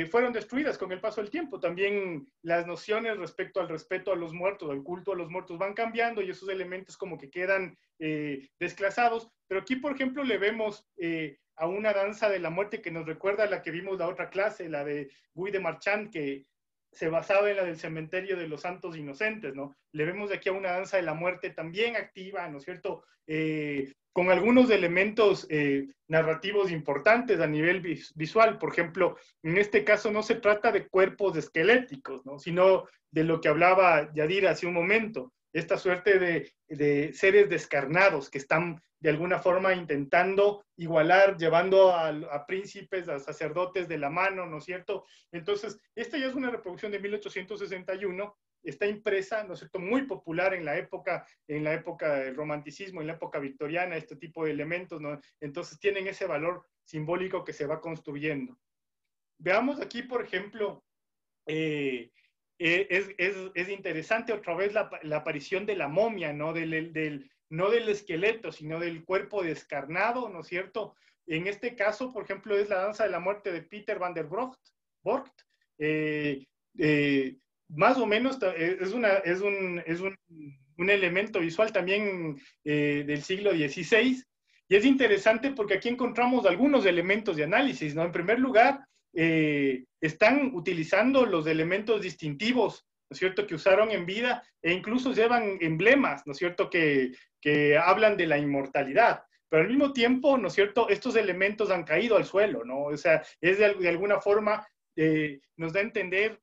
fueron destruidas con el paso del tiempo. También las nociones respecto al respeto a los muertos, al culto a los muertos van cambiando y esos elementos como que quedan desclasados. Pero aquí, por ejemplo, le vemos a una danza de la muerte que nos recuerda a la que vimos la otra clase, la de Guy de Marchand, que se basaba en la del cementerio de los santos inocentes, ¿no? Le vemos aquí a una danza de la muerte también activa, ¿no es cierto? Con algunos elementos narrativos importantes a nivel visual. Por ejemplo, en este caso no se trata de cuerpos esqueléticos, ¿no? Sino de lo que hablaba Yadir hace un momento, esta suerte de seres descarnados que están de alguna forma intentando igualar, llevando a príncipes, a sacerdotes de la mano, ¿no es cierto? Entonces, esta ya es una reproducción de 1861, está impresa, ¿no es cierto?, muy popular en la época del romanticismo, en la época victoriana, este tipo de elementos, ¿no? Entonces tienen ese valor simbólico que se va construyendo. Veamos aquí, por ejemplo, es interesante otra vez la aparición de la momia, ¿no? No del esqueleto, sino del cuerpo descarnado, ¿no es cierto? En este caso, por ejemplo, es la danza de la muerte de Peter van der Vogt. Más o menos es un elemento visual también del siglo XVI, y es interesante porque aquí encontramos algunos elementos de análisis, ¿no? En primer lugar, están utilizando los elementos distintivos, ¿no es cierto?, que usaron en vida, e incluso llevan emblemas, ¿no es cierto?, que hablan de la inmortalidad. Pero al mismo tiempo, ¿no es cierto?, estos elementos han caído al suelo, ¿no? O sea, es de alguna forma, nos da a entender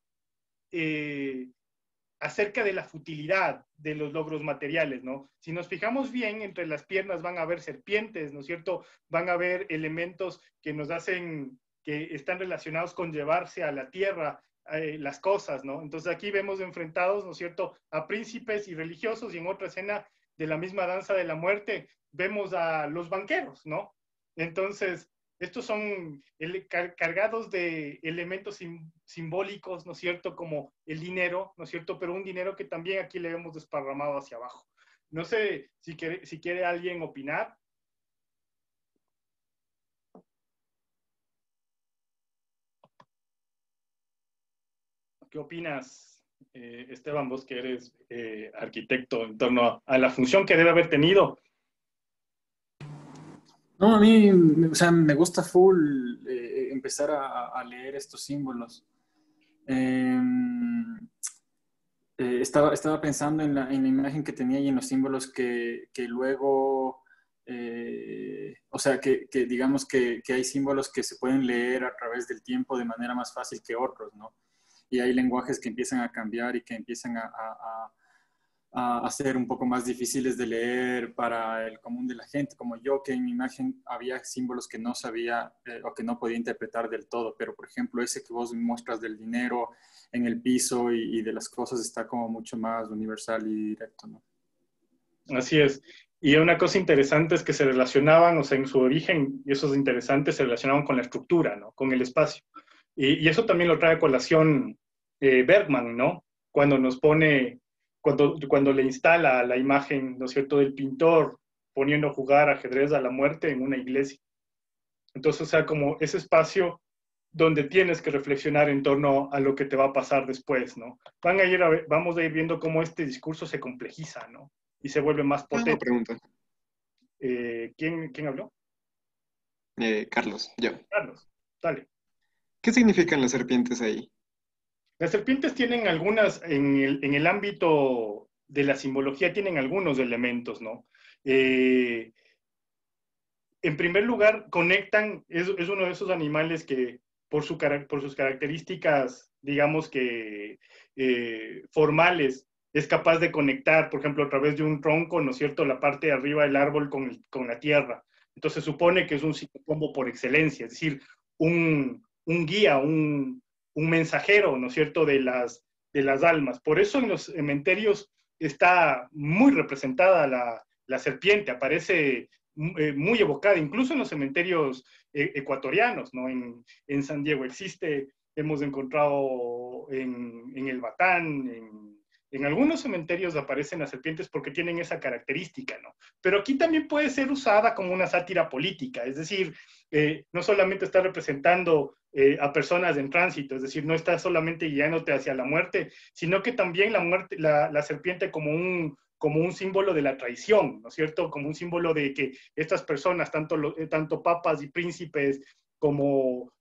acerca de la futilidad de los logros materiales, ¿no? Si nos fijamos bien, entre las piernas van a haber serpientes, ¿no es cierto?, van a haber elementos que nos hacen, que están relacionados con llevarse a la tierra las cosas, ¿no? Entonces aquí vemos enfrentados, ¿no es cierto?, a príncipes y religiosos, y en otra escena de la misma danza de la muerte vemos a los banqueros, ¿no? Entonces, estos son cargados de elementos simbólicos, ¿no es cierto?, como el dinero, ¿no es cierto?, pero un dinero que también aquí le hemos desparramado hacia abajo. No sé si quiere alguien opinar. ¿Qué opinas, Esteban, vos que eres arquitecto, en torno a la función que debe haber tenido? No, a mí, o sea, me gusta full empezar a leer estos símbolos. Estaba pensando en la imagen que tenía y en los símbolos que luego, o sea, que digamos que hay símbolos que se pueden leer a través del tiempo de manera más fácil que otros, ¿no? Y hay lenguajes que empiezan a cambiar y que empiezan a ser un poco más difíciles de leer para el común de la gente, como yo, que en mi imagen había símbolos que no sabía o que no podía interpretar del todo, pero por ejemplo ese que vos muestras del dinero en el piso y de las cosas está como mucho más universal y directo, ¿no? Así es. Y una cosa interesante es que se relacionaban, o sea, en su origen, y eso es interesante, se relacionaban con la estructura, ¿no?, con el espacio. Y eso también lo trae a colación Bergman, ¿no?, cuando nos pone, cuando le instala la imagen, ¿no es cierto?, del pintor poniendo a jugar ajedrez a la muerte en una iglesia. Entonces, o sea, como ese espacio donde tienes que reflexionar en torno a lo que te va a pasar después, ¿no? Vamos a ir viendo cómo este discurso se complejiza, ¿no?, y se vuelve más potente. Una pregunta. ¿Quién habló? Carlos, yo. Carlos, dale. ¿Qué significan las serpientes ahí? Las serpientes tienen algunas, en el ámbito de la simbología, tienen algunos elementos, ¿no? En primer lugar, conectan, es uno de esos animales que por sus características, digamos que formales, es capaz de conectar, por ejemplo, a través de un tronco, ¿no es cierto?, la parte de arriba del árbol con la tierra. Entonces se supone que es un psicopombo por excelencia, es decir, un guía, un mensajero, ¿no es cierto?, de las almas. Por eso en los cementerios está muy representada la serpiente, aparece muy evocada, incluso en los cementerios ecuatorianos, ¿no? En San Diego existe, hemos encontrado en el Batán, en algunos cementerios aparecen las serpientes porque tienen esa característica, ¿no? Pero aquí también puede ser usada como una sátira política, es decir, no solamente está representando a personas en tránsito, es decir, no está solamente guiándote hacia la muerte, sino que también la serpiente como un símbolo de la traición, ¿no es cierto? Como un símbolo de que estas personas, tanto papas y príncipes como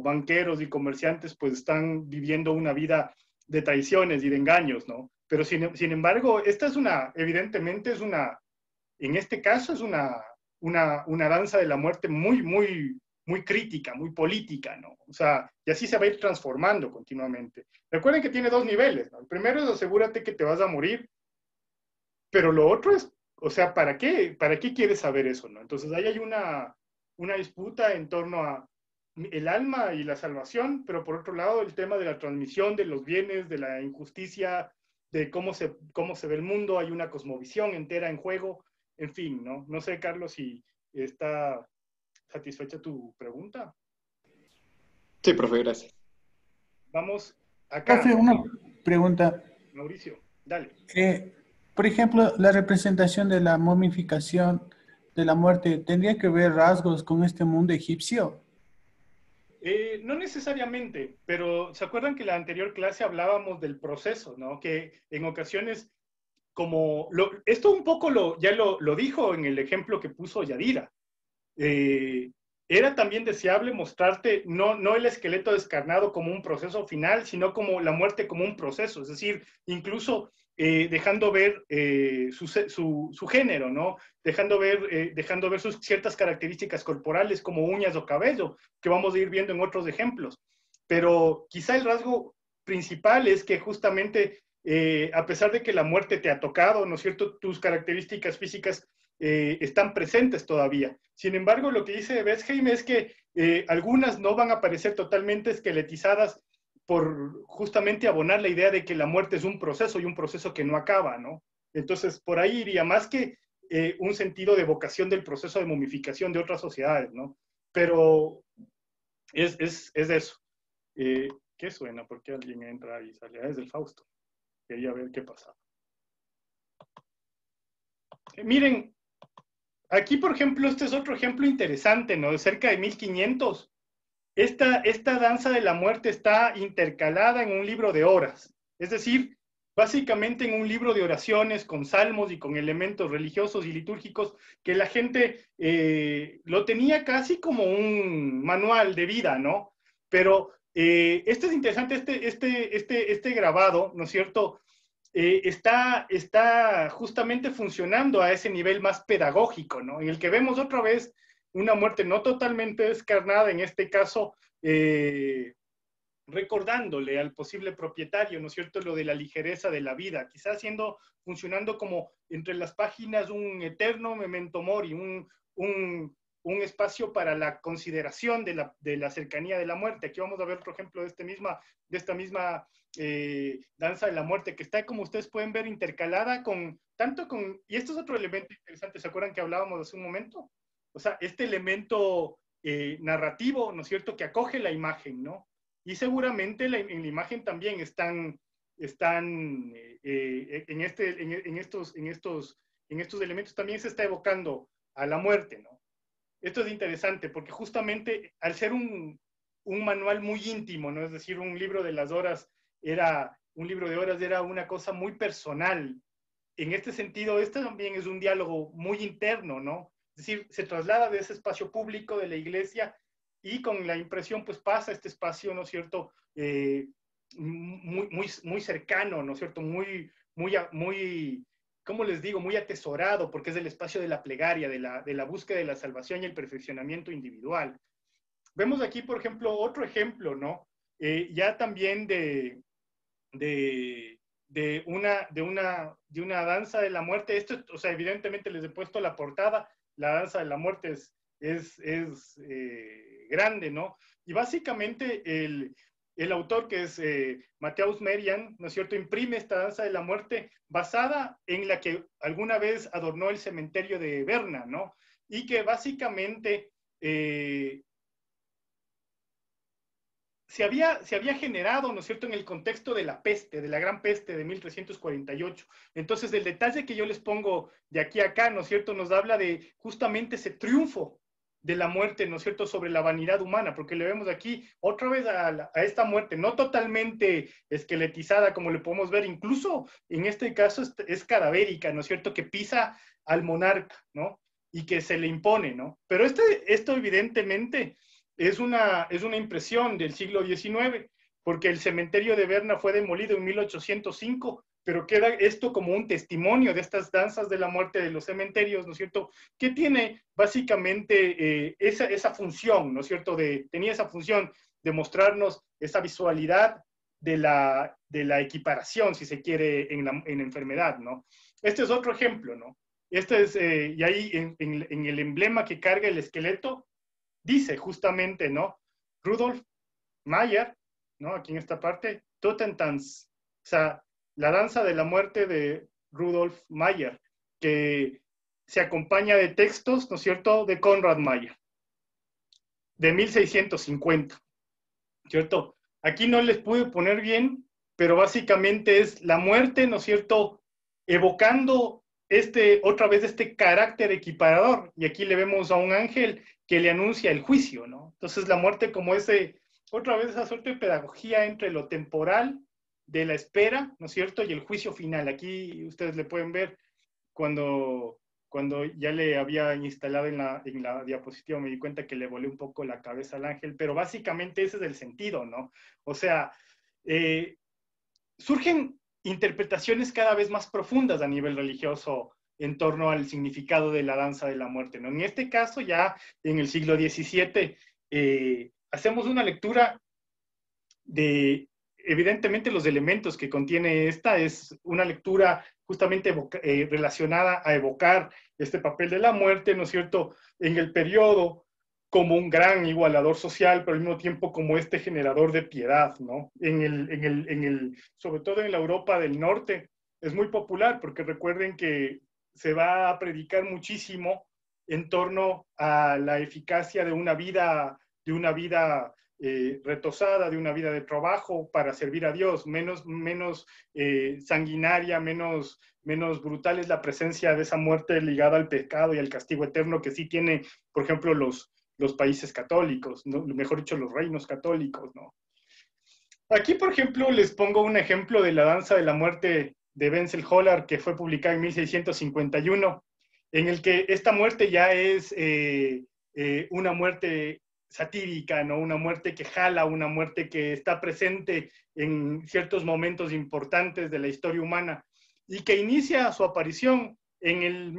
banqueros y comerciantes, pues están viviendo una vida de traiciones y de engaños, ¿no? Pero sin embargo, evidentemente en este caso es una danza de la muerte muy, muy, muy crítica, muy política, ¿no? O sea, y así se va a ir transformando continuamente. Recuerden que tiene dos niveles, ¿no? El primero es asegúrate que te vas a morir, pero lo otro es, o sea, ¿para qué quieres saber eso, no? Entonces ahí hay una disputa en torno a el alma y la salvación, pero por otro lado el tema de la transmisión de los bienes, de la injusticia, de cómo se ve el mundo, hay una cosmovisión entera en juego, en fin, ¿no? No sé, Carlos, si está satisfecha tu pregunta. Sí, profe, gracias. Vamos acá. Profe, una pregunta. Mauricio, dale. Por ejemplo, la representación de la momificación de la muerte, ¿tendría que ver rasgos con este mundo egipcio? No necesariamente, pero ¿se acuerdan que en la anterior clase hablábamos del proceso, ¿no? Que en ocasiones, esto un poco ya lo dijo en el ejemplo que puso Yadira, era también deseable mostrarte no el esqueleto descarnado como un proceso final, sino como la muerte como un proceso, es decir, incluso dejando ver su género, ¿no? Dejando ver sus ciertas características corporales como uñas o cabello, que vamos a ir viendo en otros ejemplos. Pero quizá el rasgo principal es que justamente, a pesar de que la muerte te ha tocado, ¿no es cierto?, tus características físicas están presentes todavía. Sin embargo, lo que dice Besheim es que algunas no van a aparecer totalmente esqueletizadas por justamente abonar la idea de que la muerte es un proceso y un proceso que no acaba, ¿no? Entonces, por ahí iría más que un sentido de evocación del proceso de momificación de otras sociedades, ¿no? Pero es eso. ¿Qué suena? ¿Por qué alguien entra y sale? Es del Fausto. Quería ver qué pasaba. Miren, aquí, por ejemplo, este es otro ejemplo interesante, ¿no? De cerca de 1500. Esta danza de la muerte está intercalada en un libro de horas, es decir, básicamente en un libro de oraciones con salmos y con elementos religiosos y litúrgicos que la gente lo tenía casi como un manual de vida, ¿no? Pero esto es interesante, este grabado, ¿no es cierto?, está justamente funcionando a ese nivel más pedagógico, ¿no? En el que vemos otra vez una muerte no totalmente descarnada, en este caso, recordándole al posible propietario, ¿no es cierto?, lo de la ligereza de la vida, quizás funcionando como entre las páginas un eterno memento mori, un espacio para la consideración de la cercanía de la muerte. Aquí vamos a ver otro ejemplo de esta misma danza de la muerte, que está, como ustedes pueden ver, intercalada y esto es otro elemento interesante, ¿se acuerdan que hablábamos hace un momento? O sea, este elemento narrativo, ¿no es cierto?, que acoge la imagen, ¿no? Y seguramente en la imagen también están en estos elementos también se está evocando a la muerte, ¿no? Esto es interesante porque justamente al ser un manual muy íntimo, ¿no? Es decir, un libro de horas era una cosa muy personal. En este sentido, este también es un diálogo muy interno, ¿no? Es decir, se traslada de ese espacio público de la iglesia y con la impresión, pues pasa a este espacio, ¿no es cierto?, muy cercano, ¿no es cierto?, muy, ¿cómo les digo?, muy atesorado, porque es el espacio de la plegaria, de la búsqueda de la salvación y el perfeccionamiento individual. Vemos aquí, por ejemplo, otro ejemplo, ¿no? Ya también de una danza de la muerte. Esto, o sea, evidentemente les he puesto la portada. la danza de la muerte es grande, ¿no? Y básicamente el autor, que es Matthäus Merian, ¿no es cierto?, imprime esta danza de la muerte basada en la que alguna vez adornó el cementerio de Berna, ¿no? Y que básicamente se había generado, ¿no es cierto?, en el contexto de la peste, de la gran peste de 1348. Entonces, el detalle que yo les pongo de aquí a acá, ¿no es cierto?, nos habla de justamente ese triunfo de la muerte, ¿no es cierto?, sobre la vanidad humana, porque le vemos aquí otra vez a esta muerte, no totalmente esqueletizada como le podemos ver, incluso en este caso es cadavérica, ¿no es cierto?, que pisa al monarca, ¿no?, y que se le impone, ¿no? Pero esto evidentemente es una impresión del siglo XIX, porque el cementerio de Berna fue demolido en 1805, pero queda esto como un testimonio de estas danzas de la muerte de los cementerios, ¿no es cierto?, que tiene básicamente esa función, ¿no es cierto?, tenía esa función de mostrarnos esa visualidad de la equiparación, si se quiere, en la enfermedad, ¿no? Este es otro ejemplo, ¿no? Este es, y ahí en el emblema que carga el esqueleto, dice justamente, ¿no?, Rudolf Mayer, ¿no?, aquí en esta parte, Totentanz, o sea, la danza de la muerte de Rudolf Mayer, que se acompaña de textos, ¿no es cierto?, de Konrad Mayer, de 1650, ¿cierto? Aquí no les pude poner bien, pero básicamente es la muerte, ¿no es cierto?, evocando otra vez este carácter equiparador, y aquí le vemos a un ángel que le anuncia el juicio, ¿no? Entonces la muerte como otra vez esa suerte de pedagogía entre lo temporal, de la espera, ¿no es cierto?, y el juicio final. Aquí ustedes le pueden ver cuando ya le había instalado en la diapositiva, me di cuenta que le volé un poco la cabeza al ángel, pero básicamente ese es el sentido, ¿no? O sea, surgen interpretaciones cada vez más profundas a nivel religioso en torno al significado de la danza de la muerte, ¿no? En este caso, ya en el siglo XVII, hacemos una lectura de, evidentemente, los elementos que contiene esta, es una lectura justamente relacionada a evocar este papel de la muerte, ¿no es cierto?, en el periodo, como un gran igualador social, pero al mismo tiempo como este generador de piedad, ¿no? Sobre todo en la Europa del Norte, es muy popular, porque recuerden que se va a predicar muchísimo en torno a la eficacia de una vida retosada, de una vida de trabajo para servir a Dios, menos sanguinaria, menos brutal es la presencia de esa muerte ligada al pecado y al castigo eterno que sí tiene, por ejemplo, los países católicos, ¿no? Mejor dicho, los reinos católicos, ¿no? Aquí, por ejemplo, les pongo un ejemplo de la danza de la muerte de Wenzel Hollar, que fue publicada en 1651, en el que esta muerte ya es una muerte satírica, ¿no? Una muerte que jala, una muerte que está presente en ciertos momentos importantes de la historia humana y que inicia su aparición en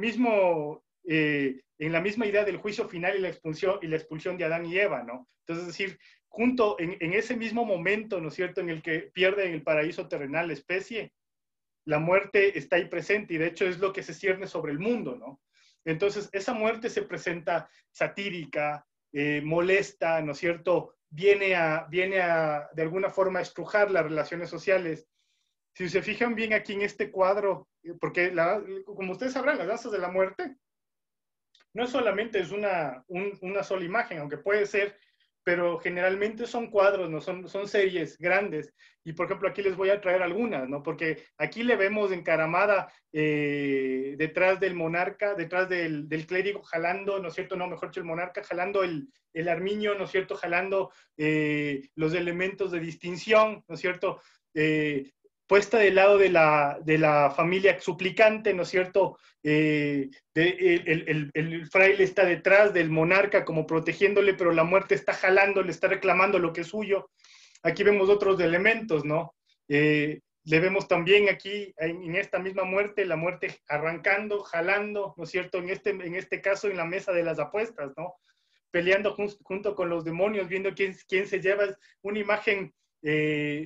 la misma idea del juicio final y la expulsión de Adán y Eva, ¿no? Entonces, es decir, junto en ese mismo momento, ¿no es cierto?, en el que pierde en el paraíso terrenal la especie, la muerte está ahí presente y de hecho es lo que se cierne sobre el mundo, ¿no? Entonces, esa muerte se presenta satírica, molesta, ¿no es cierto?, viene a de alguna forma a estrujar las relaciones sociales. Si se fijan bien aquí en este cuadro, porque como ustedes sabrán, las danzas de la muerte no solamente es una sola imagen, aunque puede ser, pero generalmente son cuadros, ¿no? Son series grandes. Y, por ejemplo, aquí les voy a traer algunas, ¿no? Porque aquí le vemos encaramada detrás del monarca, detrás del clérigo jalando, ¿no es cierto? No, mejor dicho, el monarca jalando el armiño, ¿no es cierto? Jalando los elementos de distinción, ¿no es cierto? Puesta del lado de la familia suplicante, ¿no es cierto? El fraile está detrás del monarca como protegiéndole, pero la muerte está jalando, le está reclamando lo que es suyo. Aquí vemos otros elementos, ¿no? Le vemos también aquí, en esta misma muerte, la muerte arrancando, jalando, ¿no es cierto? En este caso, en la mesa de las apuestas, ¿no? Peleando junto con los demonios, viendo quién se lleva. Es una imagen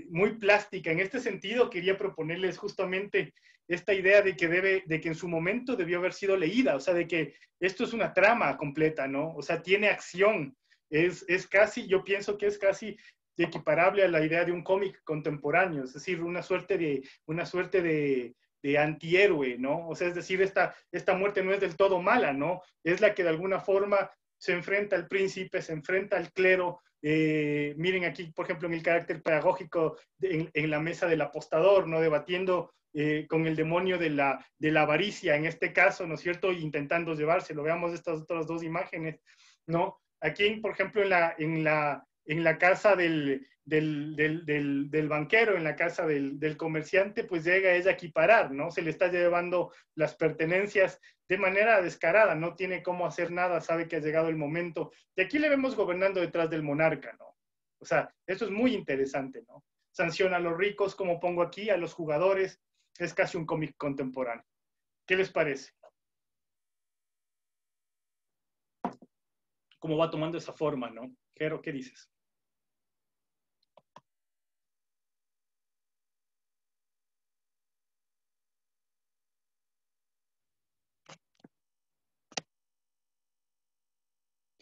muy plástica. En este sentido, quería proponerles justamente esta idea de que en su momento debió haber sido leída, o sea, de que esto es una trama completa, ¿no? O sea, tiene acción, es casi, yo pienso que es casi equiparable a la idea de un cómic contemporáneo, es decir, una suerte de antihéroe, ¿no? O sea, es decir, esta muerte no es del todo mala, ¿no? Es la que de alguna forma se enfrenta al príncipe, se enfrenta al clero. Miren aquí, por ejemplo, en el carácter pedagógico, en la mesa del apostador, ¿no? Debatiendo con el demonio de la avaricia, en este caso, ¿no es cierto? Intentando llevárselo. Veamos estas otras dos imágenes, ¿no? Aquí, por ejemplo, en la casa del banquero, en la casa del comerciante, pues llega ella a equiparar, ¿no? Se le está llevando las pertenencias de manera descarada, no tiene cómo hacer nada, sabe que ha llegado el momento. Y aquí le vemos gobernando detrás del monarca, ¿no? O sea, esto es muy interesante, ¿no? Sanciona a los ricos, como pongo aquí, a los jugadores, es casi un cómic contemporáneo. ¿Qué les parece? ¿Cómo va tomando esa forma, no? Jero, ¿qué dices?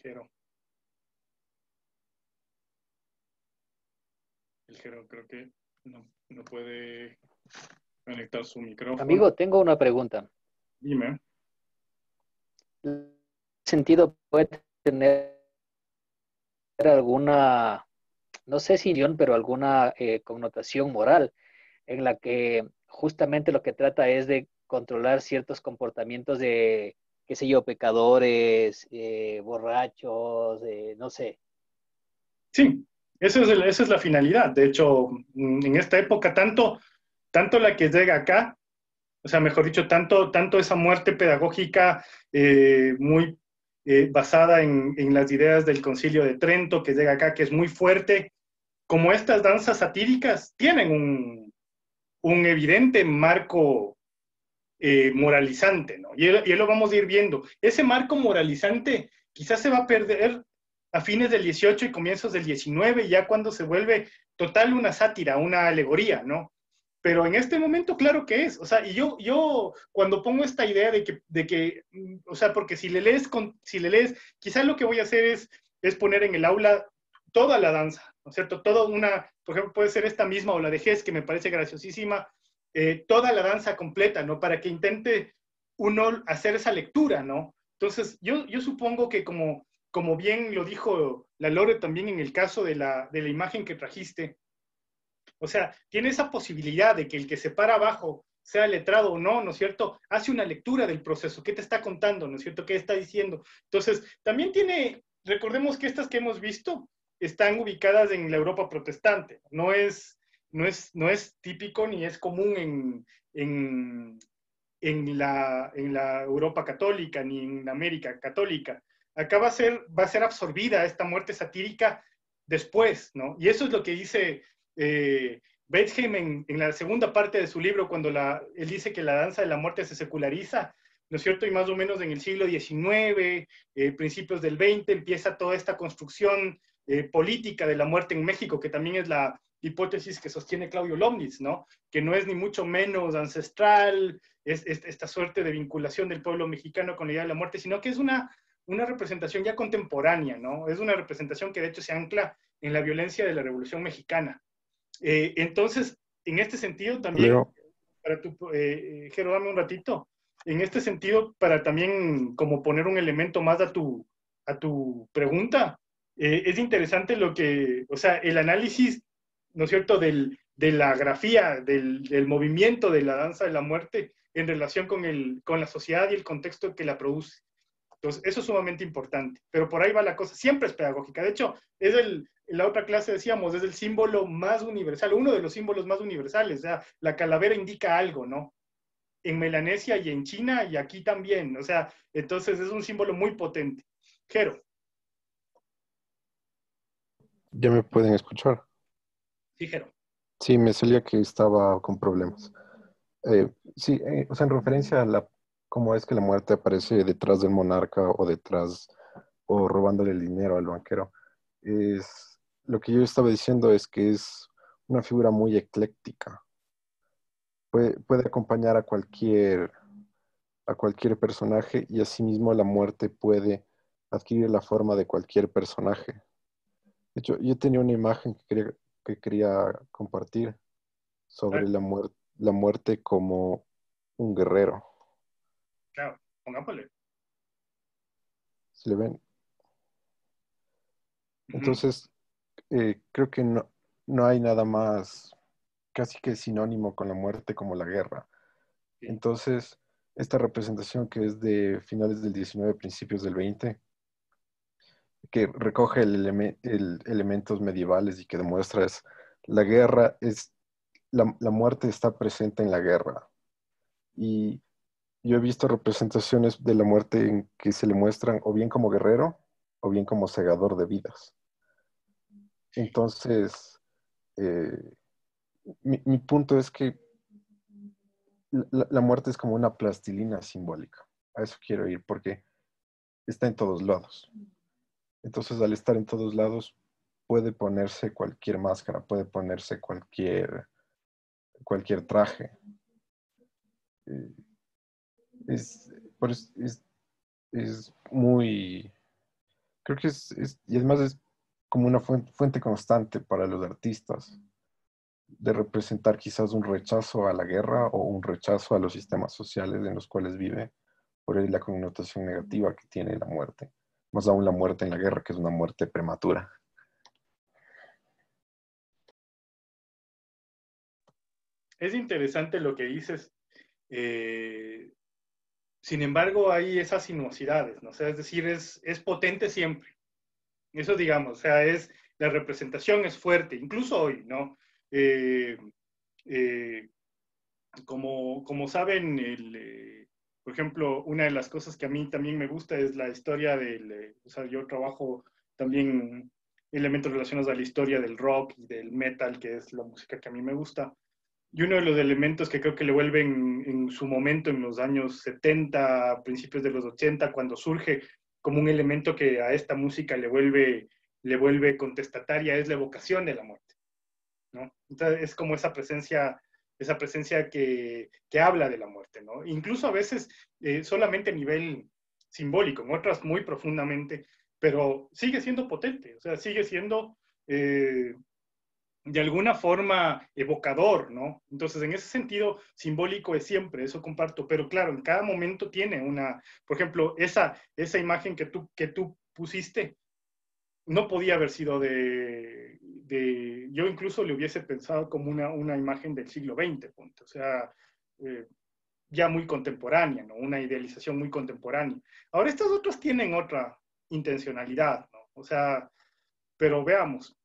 Jero. El Jero creo que no puede conectar su micrófono. Amigo, tengo una pregunta. Dime. ¿Qué sentido puede tener alguna, no sé si pero alguna connotación moral en la que justamente lo que trata es de controlar ciertos comportamientos de, qué sé yo, pecadores, borrachos, no sé? Sí, esa es la finalidad. De hecho, en esta época, tanto la que llega acá, o sea, mejor dicho, tanto esa muerte pedagógica muy basada en las ideas del Concilio de Trento, que llega acá, que es muy fuerte, como estas danzas satíricas tienen un evidente marco moralizante, ¿no? Y lo vamos a ir viendo. Ese marco moralizante quizás se va a perder a fines del 18 y comienzos del 19, ya cuando se vuelve total una sátira, una alegoría, ¿no? Pero en este momento, claro que es. O sea, y yo cuando pongo esta idea de que o sea, porque si le lees, quizás lo que voy a hacer es poner en el aula toda la danza, ¿no es cierto? Toda una, por ejemplo, puede ser esta misma o la de Hess, que me parece graciosísima, toda la danza completa, ¿no? Para que intente uno hacer esa lectura, ¿no? Entonces, yo supongo que como bien lo dijo la Lore también en el caso de la imagen que trajiste, o sea, tiene esa posibilidad de que el que se para abajo, sea letrado o no, ¿no es cierto? Hace una lectura del proceso, ¿qué te está contando, ¿no es cierto? ¿Qué está diciendo? Entonces, también recordemos que estas que hemos visto están ubicadas en la Europa protestante, no es típico ni es común en la Europa católica ni en América católica. Acá va a ser absorbida esta muerte satírica después, ¿no? Y eso es lo que dice Wertheim en la segunda parte de su libro, cuando él dice que la danza de la muerte se seculariza, ¿no es cierto? Y más o menos en el siglo XIX, principios del XX, empieza toda esta construcción política de la muerte en México, que también es la hipótesis que sostiene Claudio Lomnitz, ¿no? Que no es ni mucho menos ancestral, es esta suerte de vinculación del pueblo mexicano con la idea de la muerte, sino que es una representación ya contemporánea, ¿no? Es una representación que de hecho se ancla en la violencia de la Revolución Mexicana. Entonces, en este sentido también, Leo. para Jero, dame un ratito, en este sentido, para también como poner un elemento más a tu pregunta, es interesante o sea, el análisis, ¿no es cierto?, de la grafía, del movimiento de la danza de la muerte en relación con la sociedad y el contexto que la produce. Entonces, eso es sumamente importante, pero por ahí va la cosa, siempre es pedagógica. De hecho, en la otra clase decíamos, es el símbolo más universal, uno de los símbolos más universales, o sea, la calavera indica algo, ¿no? En Melanesia y en China y aquí también, o sea, entonces es un símbolo muy potente. Jero. ¿Ya me pueden escuchar? Sí, Jero. Sí, me salía que estaba con problemas. Sí, o sea, en referencia a cómo es que la muerte aparece detrás del monarca o robándole el dinero al banquero. Lo que yo estaba diciendo es que es una figura muy ecléctica. puede acompañar a cualquier personaje y asimismo la muerte puede adquirir la forma de cualquier personaje. De hecho, yo tenía una imagen que quería compartir sobre la muerte como un guerrero. Claro, pongámosle. ¿Se le ven? Entonces, creo que no hay nada más casi que sinónimo con la muerte como la guerra. Sí. Entonces, esta representación que es de finales del 19, principios del 20, que recoge elementos medievales y que demuestra es la guerra, la muerte está presente en la guerra. Y yo he visto representaciones de la muerte en que se le muestran o bien como guerrero o bien como segador de vidas. Entonces, mi punto es que la muerte es como una plastilina simbólica. A eso quiero ir, porque está en todos lados. Entonces, al estar en todos lados, puede ponerse cualquier máscara, puede ponerse cualquier traje. Es muy... Creo que y además es como una fuente constante para los artistas de representar quizás un rechazo a la guerra o un rechazo a los sistemas sociales en los cuales vive, por ahí la connotación negativa que tiene la muerte. Más aún la muerte en la guerra, que es una muerte prematura. Es interesante lo que dices. Sin embargo, hay esas sinuosidades, ¿no? O sea, es decir, es potente siempre. Eso digamos, o sea, la representación es fuerte, incluso hoy, ¿no? Como saben, por ejemplo, una de las cosas que a mí también me gusta es la historia o sea, yo trabajo también elementos relacionados a la historia del rock y del metal, que es la música que a mí me gusta. Y uno de los elementos que creo que le vuelven en su momento, en los años 70, principios de los 80, cuando surge como un elemento que a esta música le vuelve contestataria, es la evocación de la muerte, ¿no? Entonces es como esa presencia que habla de la muerte, ¿no? Incluso a veces solamente a nivel simbólico, en otras muy profundamente, pero sigue siendo potente, o sea, sigue siendo de alguna forma evocador, ¿no? Entonces, en ese sentido, simbólico es siempre, eso comparto, pero claro, en cada momento tiene por ejemplo, esa imagen que tú pusiste, no podía haber sido yo incluso le hubiese pensado como una imagen del siglo XX, punto. O sea, ya muy contemporánea, ¿no? Una idealización muy contemporánea. Ahora, estas otras tienen otra intencionalidad, ¿no? O sea, pero veamos.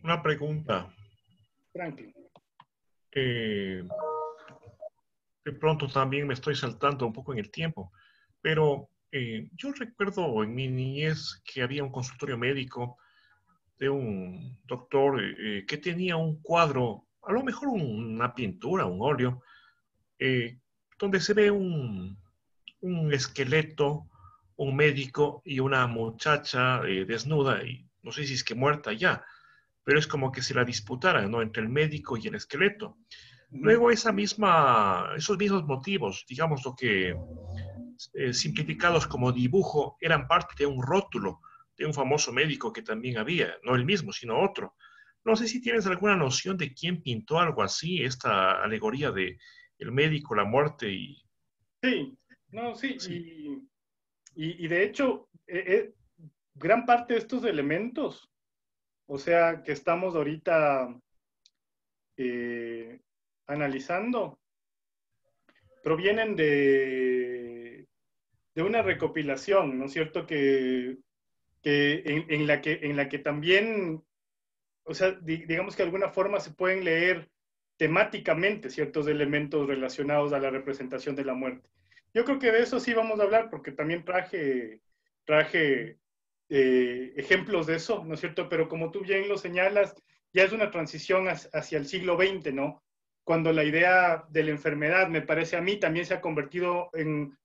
Una pregunta. Franklin. De pronto también me estoy saltando un poco en el tiempo, pero yo recuerdo en mi niñez que había un consultorio médico de un doctor que tenía un cuadro, a lo mejor una pintura, un óleo, donde se ve un esqueleto, un médico y una muchacha desnuda, y no sé si es que muerta ya, pero es como que se la disputaran, ¿no? Entre el médico y el esqueleto. Luego esos mismos motivos, digamos lo que simplificados como dibujo, eran parte de un rótulo de un famoso médico que también había, no el mismo, sino otro. No sé si tienes alguna noción de quién pintó algo así, esta alegoría de el médico, la muerte y... Sí, no, sí. Y de hecho, gran parte de estos elementos, o sea, que estamos ahorita analizando, provienen de una recopilación, ¿no es cierto? En la que también, o sea, digamos que de alguna forma se pueden leer temáticamente ciertos elementos relacionados a la representación de la muerte. Yo creo que de eso sí vamos a hablar, porque también traje ejemplos de eso, ¿no es cierto? Pero como tú bien lo señalas, ya es una transición hacia el siglo XX, ¿no? Cuando la idea de la enfermedad, me parece a mí, también se ha convertido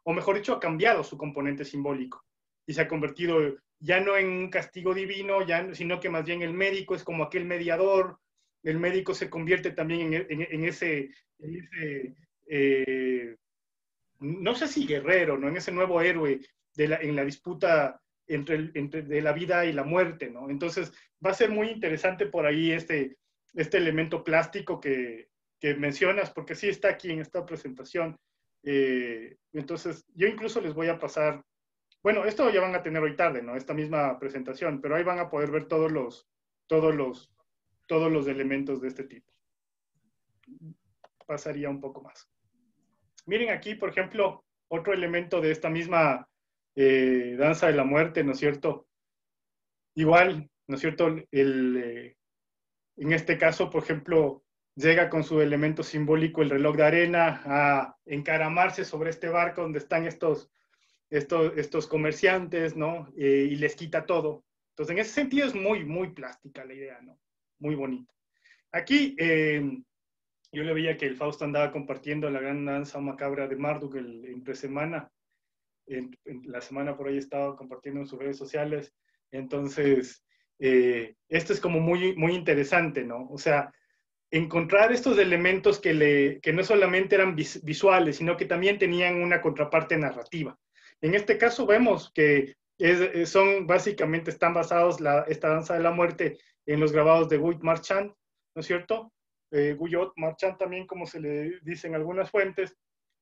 o mejor dicho, ha cambiado su componente simbólico y se ha convertido ya no en un castigo divino, sino que más bien el médico es como aquel mediador el médico se convierte también en ese no sé si guerrero, ¿no? En ese nuevo héroe en la disputa de la vida y la muerte, ¿no? Entonces va a ser muy interesante por ahí este elemento plástico que mencionas, porque sí está aquí en esta presentación. Entonces yo incluso les voy a pasar, bueno, esto ya van a tener hoy tarde, ¿no? Esta misma presentación, pero ahí van a poder ver todos los elementos de este tipo. Pasaría un poco más. Miren aquí, por ejemplo, otro elemento de esta misma danza de la muerte, ¿no es cierto? Igual, ¿no es cierto? En este caso, por ejemplo, llega con su elemento simbólico el reloj de arena a encaramarse sobre este barco donde están estos comerciantes, ¿no? Y les quita todo. Entonces, en ese sentido es muy, muy plástica la idea, ¿no? Muy bonita. Aquí yo le veía que el Fausto andaba compartiendo la gran danza macabra de Marduk entre semana. En la semana por ahí estaba compartiendo en sus redes sociales. Entonces, esto es como muy, muy interesante, ¿no? O sea, encontrar estos elementos que no solamente eran visuales, sino que también tenían una contraparte narrativa. En este caso vemos que básicamente están basados esta danza de la muerte en los grabados de Guyot Marchand, ¿no es cierto? Guyot Marchand también, como se le dice en algunas fuentes.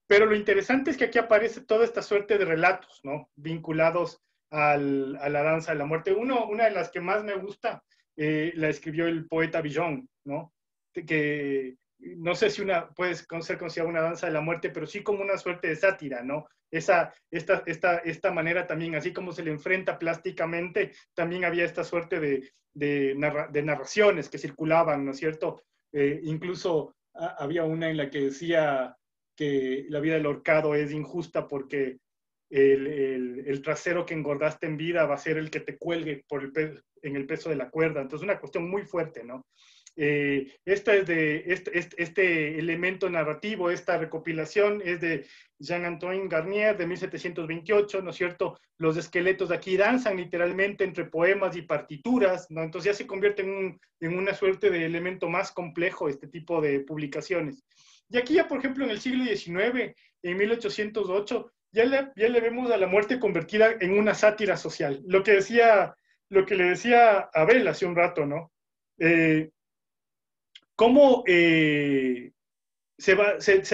Pero lo interesante es que aquí aparece toda esta suerte de relatos, ¿no? Vinculados a la danza de la muerte. Una de las que más me gusta la escribió el poeta Villon, ¿no? Que no sé si puede ser considerada una danza de la muerte, pero sí como una suerte de sátira, ¿no? Esta manera también, así como se le enfrenta plásticamente, también había esta suerte de narraciones que circulaban, ¿no es cierto? Incluso había una en la que decía que la vida del ahorcado es injusta porque el trasero que engordaste en vida va a ser el que te cuelgue en el peso de la cuerda. Entonces, una cuestión muy fuerte, ¿no? Este elemento narrativo, esta recopilación es de Jean-Antoine Garnier de 1728, ¿no es cierto? Los esqueletos de aquí danzan literalmente entre poemas y partituras, ¿no? Entonces ya se convierte en una suerte de elemento más complejo este tipo de publicaciones. Y aquí ya, por ejemplo, en el siglo XIX, en 1808, ya le vemos a la muerte convertida en una sátira social. Lo que le decía a Abel hace un rato, ¿no? Cómo se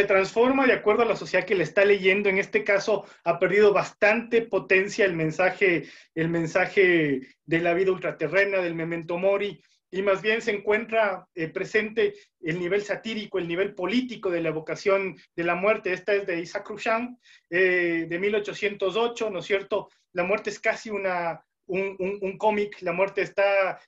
transforma de acuerdo a la sociedad que le está leyendo. En este caso ha perdido bastante potencia el mensaje de la vida ultraterrena, del memento mori, y más bien se encuentra presente el nivel satírico, el nivel político de la evocación de la muerte. Esta es de Isaac Cruchán, de 1808, ¿no es cierto? La muerte es casi un cómic. La muerte está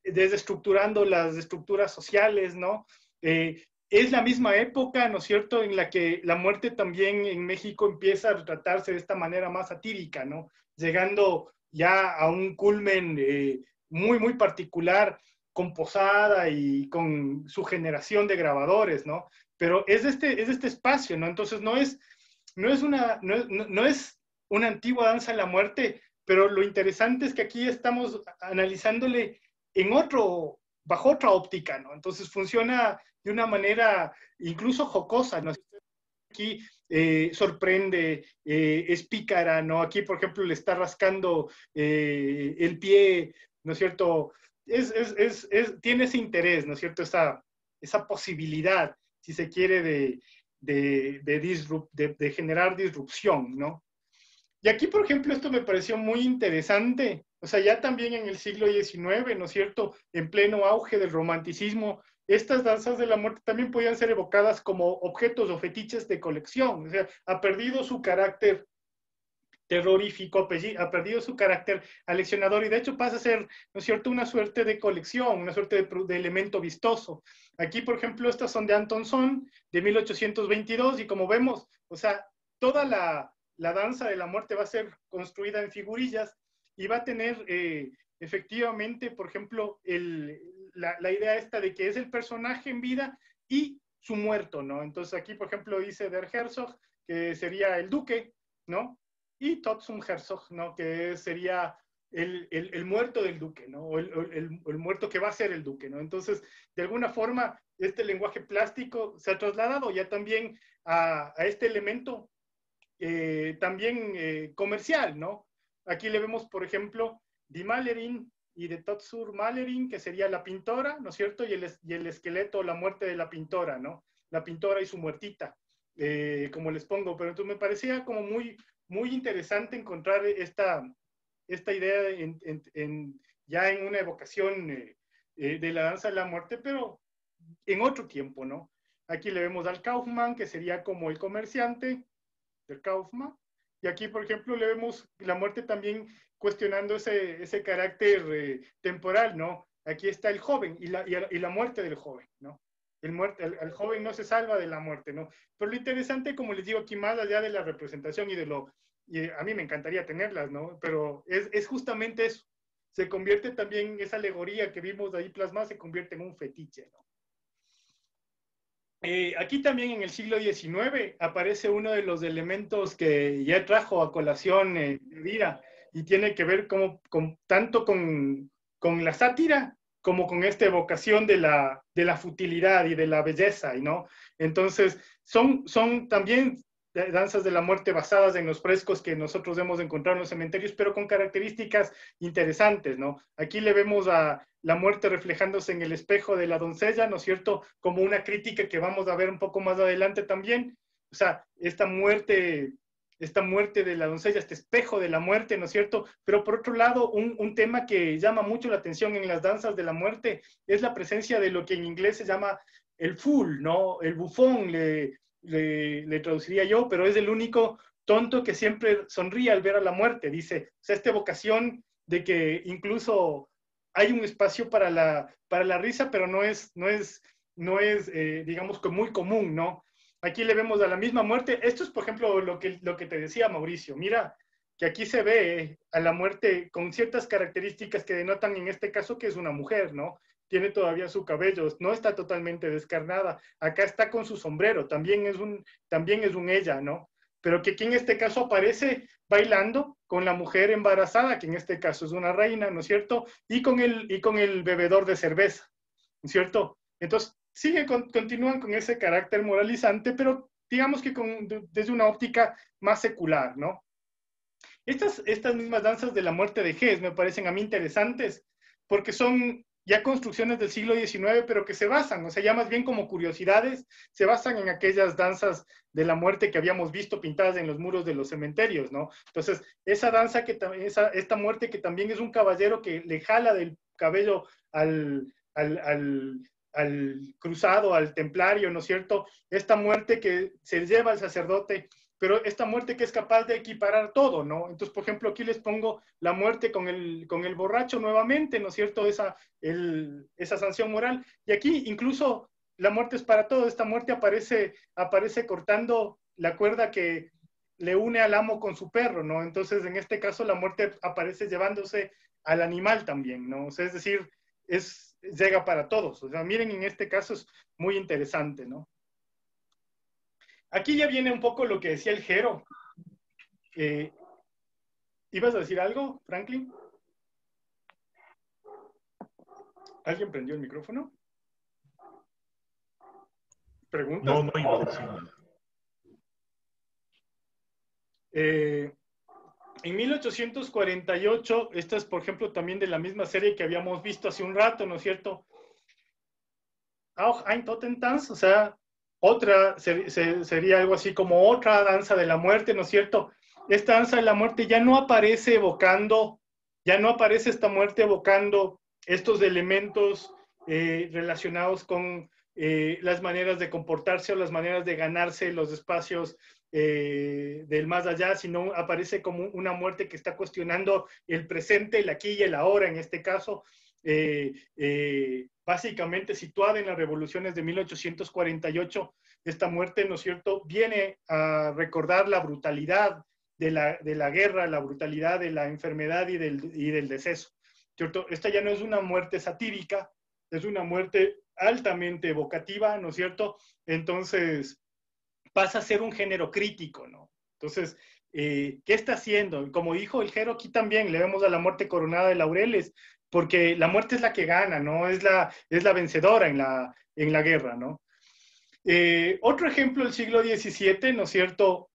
desestructurando las estructuras sociales, ¿no? Es la misma época, ¿no es cierto?, en la que la muerte también en México empieza a retratarse de esta manera más satírica, ¿no? Llegando ya a un culmen muy, muy particular, con Posada y con su generación de grabadores, ¿no? Pero es este espacio, ¿no? Entonces no es una antigua danza de la muerte, pero lo interesante es que aquí estamos analizándole bajo otra óptica, ¿no? Entonces funciona de una manera incluso jocosa, ¿no? Aquí sorprende, es pícara, ¿no? Aquí, por ejemplo, le está rascando el pie, ¿no es cierto? Tiene ese interés, ¿no es cierto? Esa posibilidad, si se quiere, de generar disrupción, ¿no? Y aquí, por ejemplo, esto me pareció muy interesante. O sea, ya también en el siglo XIX, ¿no es cierto?, en pleno auge del romanticismo, estas danzas de la muerte también podían ser evocadas como objetos o fetiches de colección. O sea, ha perdido su carácter terrorífico, ha perdido su carácter aleccionador, y de hecho pasa a ser, ¿no es cierto?, una suerte de colección, una suerte de elemento vistoso. Aquí, por ejemplo, estas son de Anton Son, de 1822, y como vemos, o sea, toda la danza de la muerte va a ser construida en figurillas y va a tener efectivamente, por ejemplo, la idea esta de que es el personaje en vida y su muerto, ¿no? Entonces aquí, por ejemplo, dice Der Herzog, que sería el duque, ¿no? Y Totzum Herzog, ¿no? Que sería el muerto del duque, ¿no? O el muerto que va a ser el duque, ¿no? Entonces, de alguna forma, este lenguaje plástico se ha trasladado ya también a este elemento también comercial, ¿no? Aquí le vemos, por ejemplo, Die Malerin y de Totsur Malerin, que sería la pintora, ¿no es cierto? Y el esqueleto, la muerte de la pintora, ¿no? La pintora y su muertita, como les pongo. Pero entonces me parecía como muy interesante encontrar esta idea ya en una evocación de la danza de la muerte, pero en otro tiempo, ¿no? Aquí le vemos al Kaufmann, que sería como el comerciante del Kaufmann, y aquí, por ejemplo, le vemos la muerte también cuestionando ese carácter temporal, ¿no? Aquí está el joven y la muerte del joven, ¿no? El joven no se salva de la muerte, ¿no? Pero lo interesante, como les digo, aquí más allá de la representación y a mí me encantaría tenerlas, ¿no? Pero es justamente eso. Se convierte también, esa alegoría que vimos ahí plasmada, se convierte en un fetiche, ¿no? Aquí también en el siglo XIX aparece uno de los elementos que ya trajo a colación Elvira, y tiene que ver tanto con la sátira como con esta evocación de la futilidad y de la belleza, ¿no? Entonces, son también danzas de la muerte basadas en los frescos que nosotros hemos encontrado en los cementerios, pero con características interesantes, ¿no? Aquí le vemos a la muerte reflejándose en el espejo de la doncella, ¿no es cierto? Como una crítica que vamos a ver un poco más adelante también. O sea, esta muerte de la doncella, este espejo de la muerte, ¿no es cierto? Pero por otro lado, un tema que llama mucho la atención en las danzas de la muerte es la presencia de lo que en inglés se llama el fool, ¿no? El bufón, le traduciría yo, pero es el único tonto que siempre sonríe al ver a la muerte, dice. O sea, esta evocación de que incluso hay un espacio para la risa, pero no es digamos, muy común, ¿no? Aquí le vemos a la misma muerte. Esto es, por ejemplo, lo que te decía Mauricio. Mira, que aquí se ve a la muerte con ciertas características que denotan en este caso que es una mujer, ¿no? Tiene todavía su cabello, no está totalmente descarnada. Acá está con su sombrero, también es un ella, ¿no? Pero que aquí en este caso aparece bailando con la mujer embarazada, que en este caso es una reina, ¿no es cierto? Y con el bebedor de cerveza, ¿no es cierto? Entonces, continúan con ese carácter moralizante, pero digamos que desde una óptica más secular, ¿no? Estas mismas danzas de la muerte de Hess me parecen a mí interesantes, porque son ya construcciones del siglo XIX, pero que se basan, o sea, ya más bien como curiosidades, se basan en aquellas danzas de la muerte que habíamos visto pintadas en los muros de los cementerios, ¿no? Entonces, esa danza, esta muerte que también es un caballero que le jala del cabello al cruzado, al templario, ¿no es cierto? Esta muerte que se lleva al sacerdote, pero esta muerte que es capaz de equiparar todo, ¿no? Entonces, por ejemplo, aquí les pongo la muerte con el borracho nuevamente, ¿no es cierto? Esa sanción moral. Y aquí incluso la muerte es para todo. Esta muerte aparece cortando la cuerda que le une al amo con su perro, ¿no? Entonces, en este caso, la muerte aparece llevándose al animal también, ¿no? O sea, es decir, llega para todos. O sea, miren, en este caso es muy interesante, ¿no? Aquí ya viene un poco lo que decía el Jero. ¿Ibas a decir algo, Franklin? ¿Alguien prendió el micrófono? ¿Preguntas? No iba a decir nada. En 1848, esta es, por ejemplo, también de la misma serie que habíamos visto hace un rato, ¿no es cierto? Auch ein Totentanz, o sea, otra sería algo así como otra danza de la muerte, ¿no es cierto? Esta danza de la muerte ya no aparece esta muerte evocando estos elementos relacionados con las maneras de comportarse o las maneras de ganarse los espacios del más allá, sino aparece como una muerte que está cuestionando el presente, el aquí y el ahora, en este caso, básicamente situada en las revoluciones de 1848. Esta muerte, ¿no es cierto?, viene a recordar la brutalidad de la guerra, la brutalidad de la enfermedad y del deceso, ¿cierto? Esta ya no es una muerte satírica, es una muerte altamente evocativa, ¿no es cierto? Entonces pasa a ser un género crítico, ¿no? Entonces, ¿qué está haciendo? Como dijo el Jero, aquí también le vemos a la muerte coronada de laureles, porque la muerte es la que gana, ¿no? Es la vencedora en la guerra, ¿no? Otro ejemplo del siglo XVII, ¿no es cierto?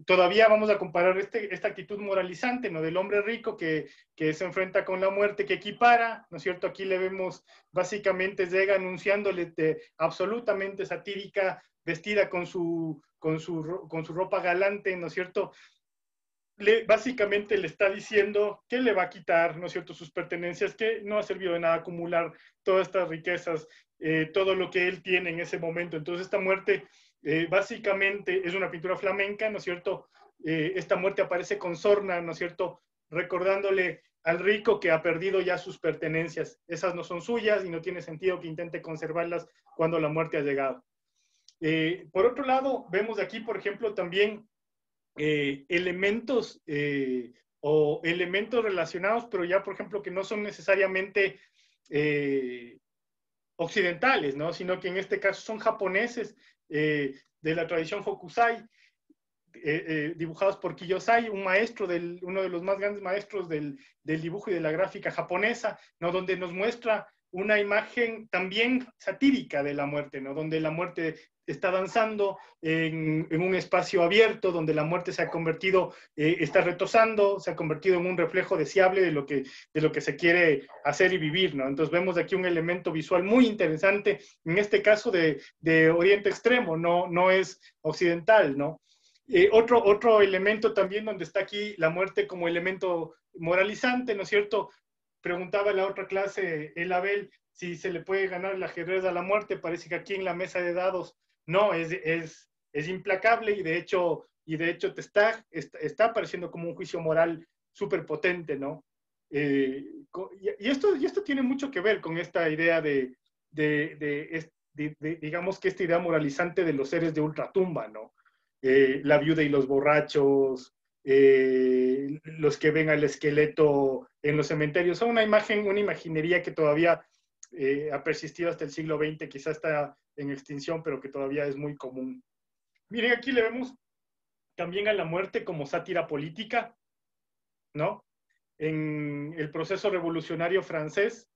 Todavía vamos a comparar esta actitud moralizante, ¿no? Del hombre rico que se enfrenta con la muerte, que equipara, ¿no es cierto? Aquí le vemos básicamente llega anunciándole absolutamente satírica, vestida con su ropa galante, ¿no es cierto? Básicamente le está diciendo que le va a quitar, ¿no es cierto?, sus pertenencias, que no ha servido de nada acumular todas estas riquezas, todo lo que él tiene en ese momento. Entonces esta muerte básicamente es una pintura flamenca, ¿no es cierto? Esta muerte aparece con sorna, ¿no es cierto?, recordándole al rico que ha perdido ya sus pertenencias. Esas no son suyas y no tiene sentido que intente conservarlas cuando la muerte ha llegado. Por otro lado, vemos aquí, por ejemplo, también elementos o elementos relacionados, pero ya, por ejemplo, que no son necesariamente occidentales, ¿no? Sino que en este caso son japoneses de la tradición Hokusai, dibujados por Kiyosai, uno de los más grandes maestros del dibujo y de la gráfica japonesa, ¿no? Donde nos muestra una imagen también satírica de la muerte, ¿no? Donde la muerte está danzando en un espacio abierto, donde la muerte se ha convertido, está retosando, se ha convertido en un reflejo deseable de lo que se quiere hacer y vivir, ¿no? Entonces vemos aquí un elemento visual muy interesante, en este caso de Oriente Extremo, no es occidental, ¿no? Otro elemento también donde está aquí la muerte como elemento moralizante, ¿no es cierto? Preguntaba en la otra clase el Abel si se le puede ganar el ajedrez a la muerte. Parece que aquí en la mesa de dados no, es implacable y de hecho te está apareciendo como un juicio moral súper potente, ¿no? Y esto tiene mucho que ver con esta idea digamos que esta idea moralizante de los seres de ultratumba, ¿no? La viuda y los borrachos, los que ven al esqueleto en los cementerios, son una imaginería que todavía ha persistido hasta el siglo XX, quizás está en extinción, pero que todavía es muy común. Miren, aquí le vemos también a la muerte como sátira política, ¿no? En el proceso revolucionario francés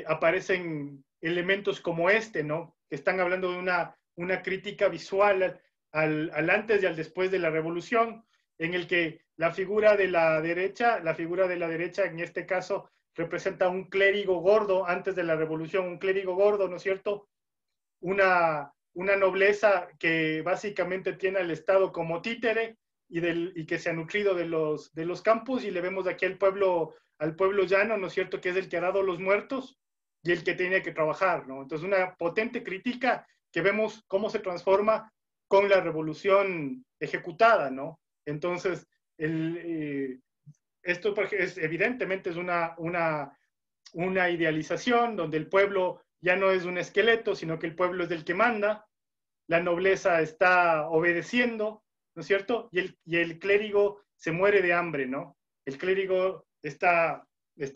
aparecen elementos como este, ¿no? Que están hablando de una crítica visual al antes y al después de la revolución, en el que la figura de la derecha en este caso representa un clérigo gordo antes de la revolución, un clérigo gordo, ¿no es cierto? Una nobleza que básicamente tiene al Estado como títere y que se ha nutrido de los campos, y le vemos aquí al pueblo llano, ¿no es cierto?, que es el que ha dado los muertos y el que tiene que trabajar, ¿no? Entonces una potente crítica que vemos cómo se transforma con la revolución ejecutada, ¿no? Entonces, esto evidentemente es una idealización donde el pueblo ya no es un esqueleto, sino que el pueblo es el que manda, la nobleza está obedeciendo, ¿no es cierto? Y el clérigo se muere de hambre, ¿no? El clérigo está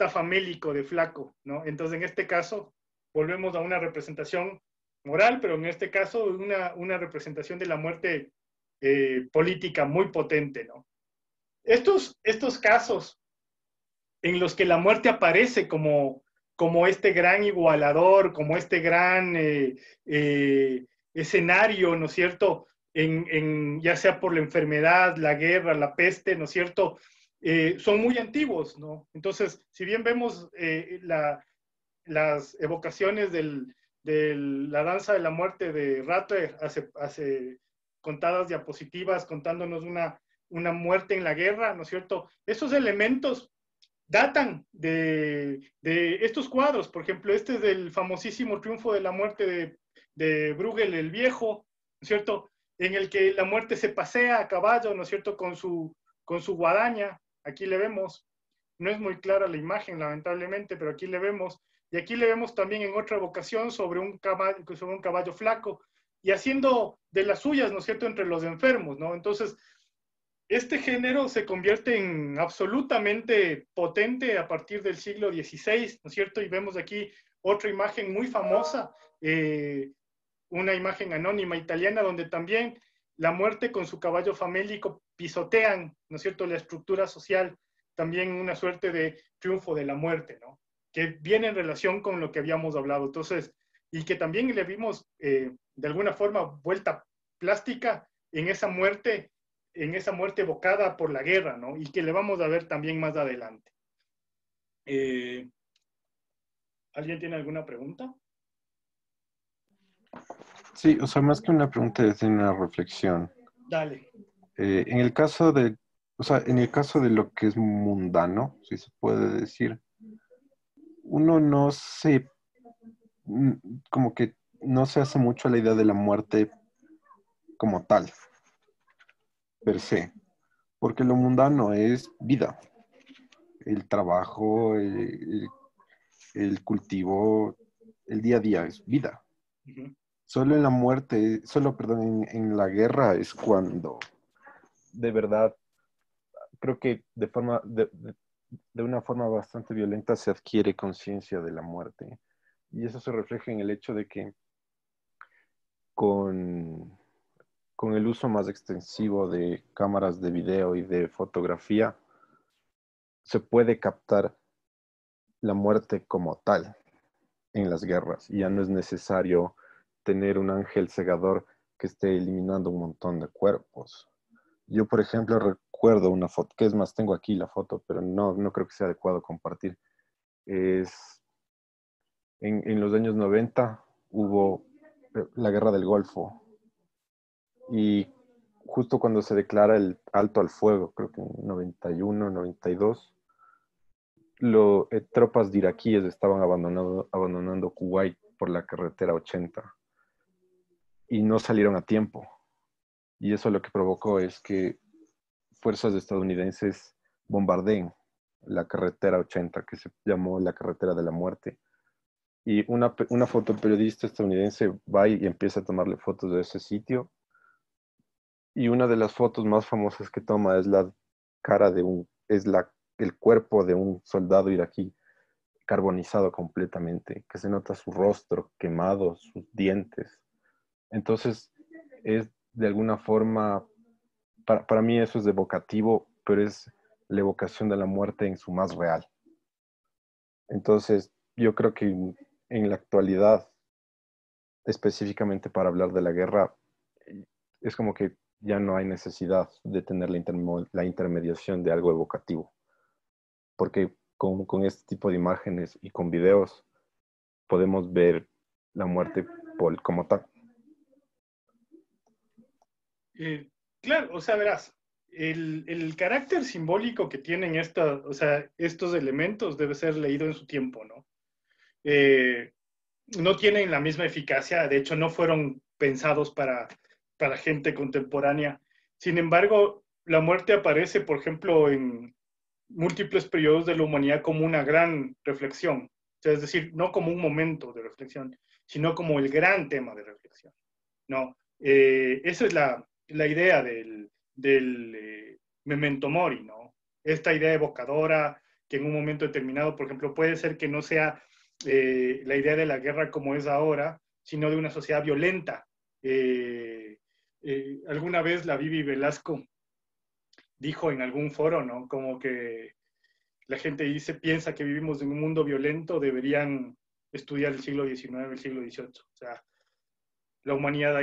famélico, de flaco, ¿no? Entonces, en este caso, volvemos a una representación moral, pero en este caso una representación de la muerte política muy potente, ¿no? Estos casos en los que la muerte aparece como este gran igualador, como este gran escenario, ¿no es cierto?, ya sea por la enfermedad, la guerra, la peste, ¿no es cierto?, son muy antiguos, ¿no? Entonces, si bien vemos las evocaciones de la danza de la muerte de Rather hace contadas diapositivas contándonos una muerte en la guerra, ¿no es cierto? Esos elementos datan de estos cuadros. Por ejemplo, este es del famosísimo Triunfo de la Muerte de Bruegel el Viejo, ¿no es cierto?, en el que la muerte se pasea a caballo, ¿no es cierto?, con su guadaña. Aquí le vemos, no es muy clara la imagen, lamentablemente, pero aquí le vemos. Y aquí le vemos también en otra evocación sobre un caballo flaco, y haciendo de las suyas, ¿no es cierto?, entre los enfermos, ¿no? Entonces, este género se convierte en absolutamente potente a partir del siglo XVI, ¿no es cierto? Y vemos aquí otra imagen muy famosa, una imagen anónima italiana, donde también la muerte con su caballo famélico pisotean, ¿no es cierto?, la estructura social, también una suerte de triunfo de la muerte, ¿no? Que viene en relación con lo que habíamos hablado. Entonces, y que también le vimos de alguna forma vuelta plástica en esa muerte evocada por la guerra, ¿no? Y que le vamos a ver también más adelante. ¿Alguien tiene alguna pregunta? Sí, o sea, más que una pregunta es una reflexión. Dale. En el caso de, o sea, en el caso de lo que es mundano, si se puede decir, uno no se, como que no se hace mucho a la idea de la muerte como tal, per se, porque lo mundano es vida, el trabajo, el cultivo, el día a día es vida. Solo en la muerte, perdón, en la guerra es cuando de verdad creo que de una forma bastante violenta se adquiere conciencia de la muerte. Y eso se refleja en el hecho de que con el uso más extensivo de cámaras de video y de fotografía, se puede captar la muerte como tal en las guerras. Y ya no es necesario tener un ángel cegador que esté eliminando un montón de cuerpos. Yo, por ejemplo, recuerdo una foto, que es más, tengo aquí la foto, pero no creo que sea adecuado compartir. Es en los años 90 hubo la guerra del Golfo y justo cuando se declara el alto al fuego, creo que en 91, 92, tropas de iraquíes estaban abandonando Kuwait por la carretera 80 y no salieron a tiempo. Y eso lo que provocó es que fuerzas estadounidenses bombardeen la carretera 80, que se llamó la carretera de la muerte. Y una fotoperiodista estadounidense va y empieza a tomarle fotos de ese sitio. Y una de las fotos más famosas que toma es la cara el cuerpo de un soldado iraquí carbonizado completamente, que se nota su rostro quemado, sus dientes. Entonces, es de alguna forma, para mí eso es evocativo, pero es la evocación de la muerte en su más real. Entonces, yo creo que en la actualidad, específicamente para hablar de la guerra, es como que ya no hay necesidad de tener la intermediación de algo evocativo. Porque con este tipo de imágenes y con videos podemos ver la muerte como tal. Claro, o sea, verás, el carácter simbólico que tienen estos elementos debe ser leído en su tiempo, ¿no? No tienen la misma eficacia, de hecho no fueron pensados para gente contemporánea. Sin embargo, la muerte aparece, por ejemplo, en múltiples periodos de la humanidad como una gran reflexión. O sea, es decir, no como un momento de reflexión, sino como el gran tema de reflexión, ¿no? Esa es la idea del memento mori, ¿no? Esta idea evocadora que en un momento determinado, por ejemplo, puede ser que no sea la idea de la guerra como es ahora, sino de una sociedad violenta. Alguna vez la Bibi Velasco dijo en algún foro, ¿no? Como que la gente piensa que vivimos en un mundo violento, deberían estudiar el siglo XIX, el siglo XVIII. O sea, la humanidad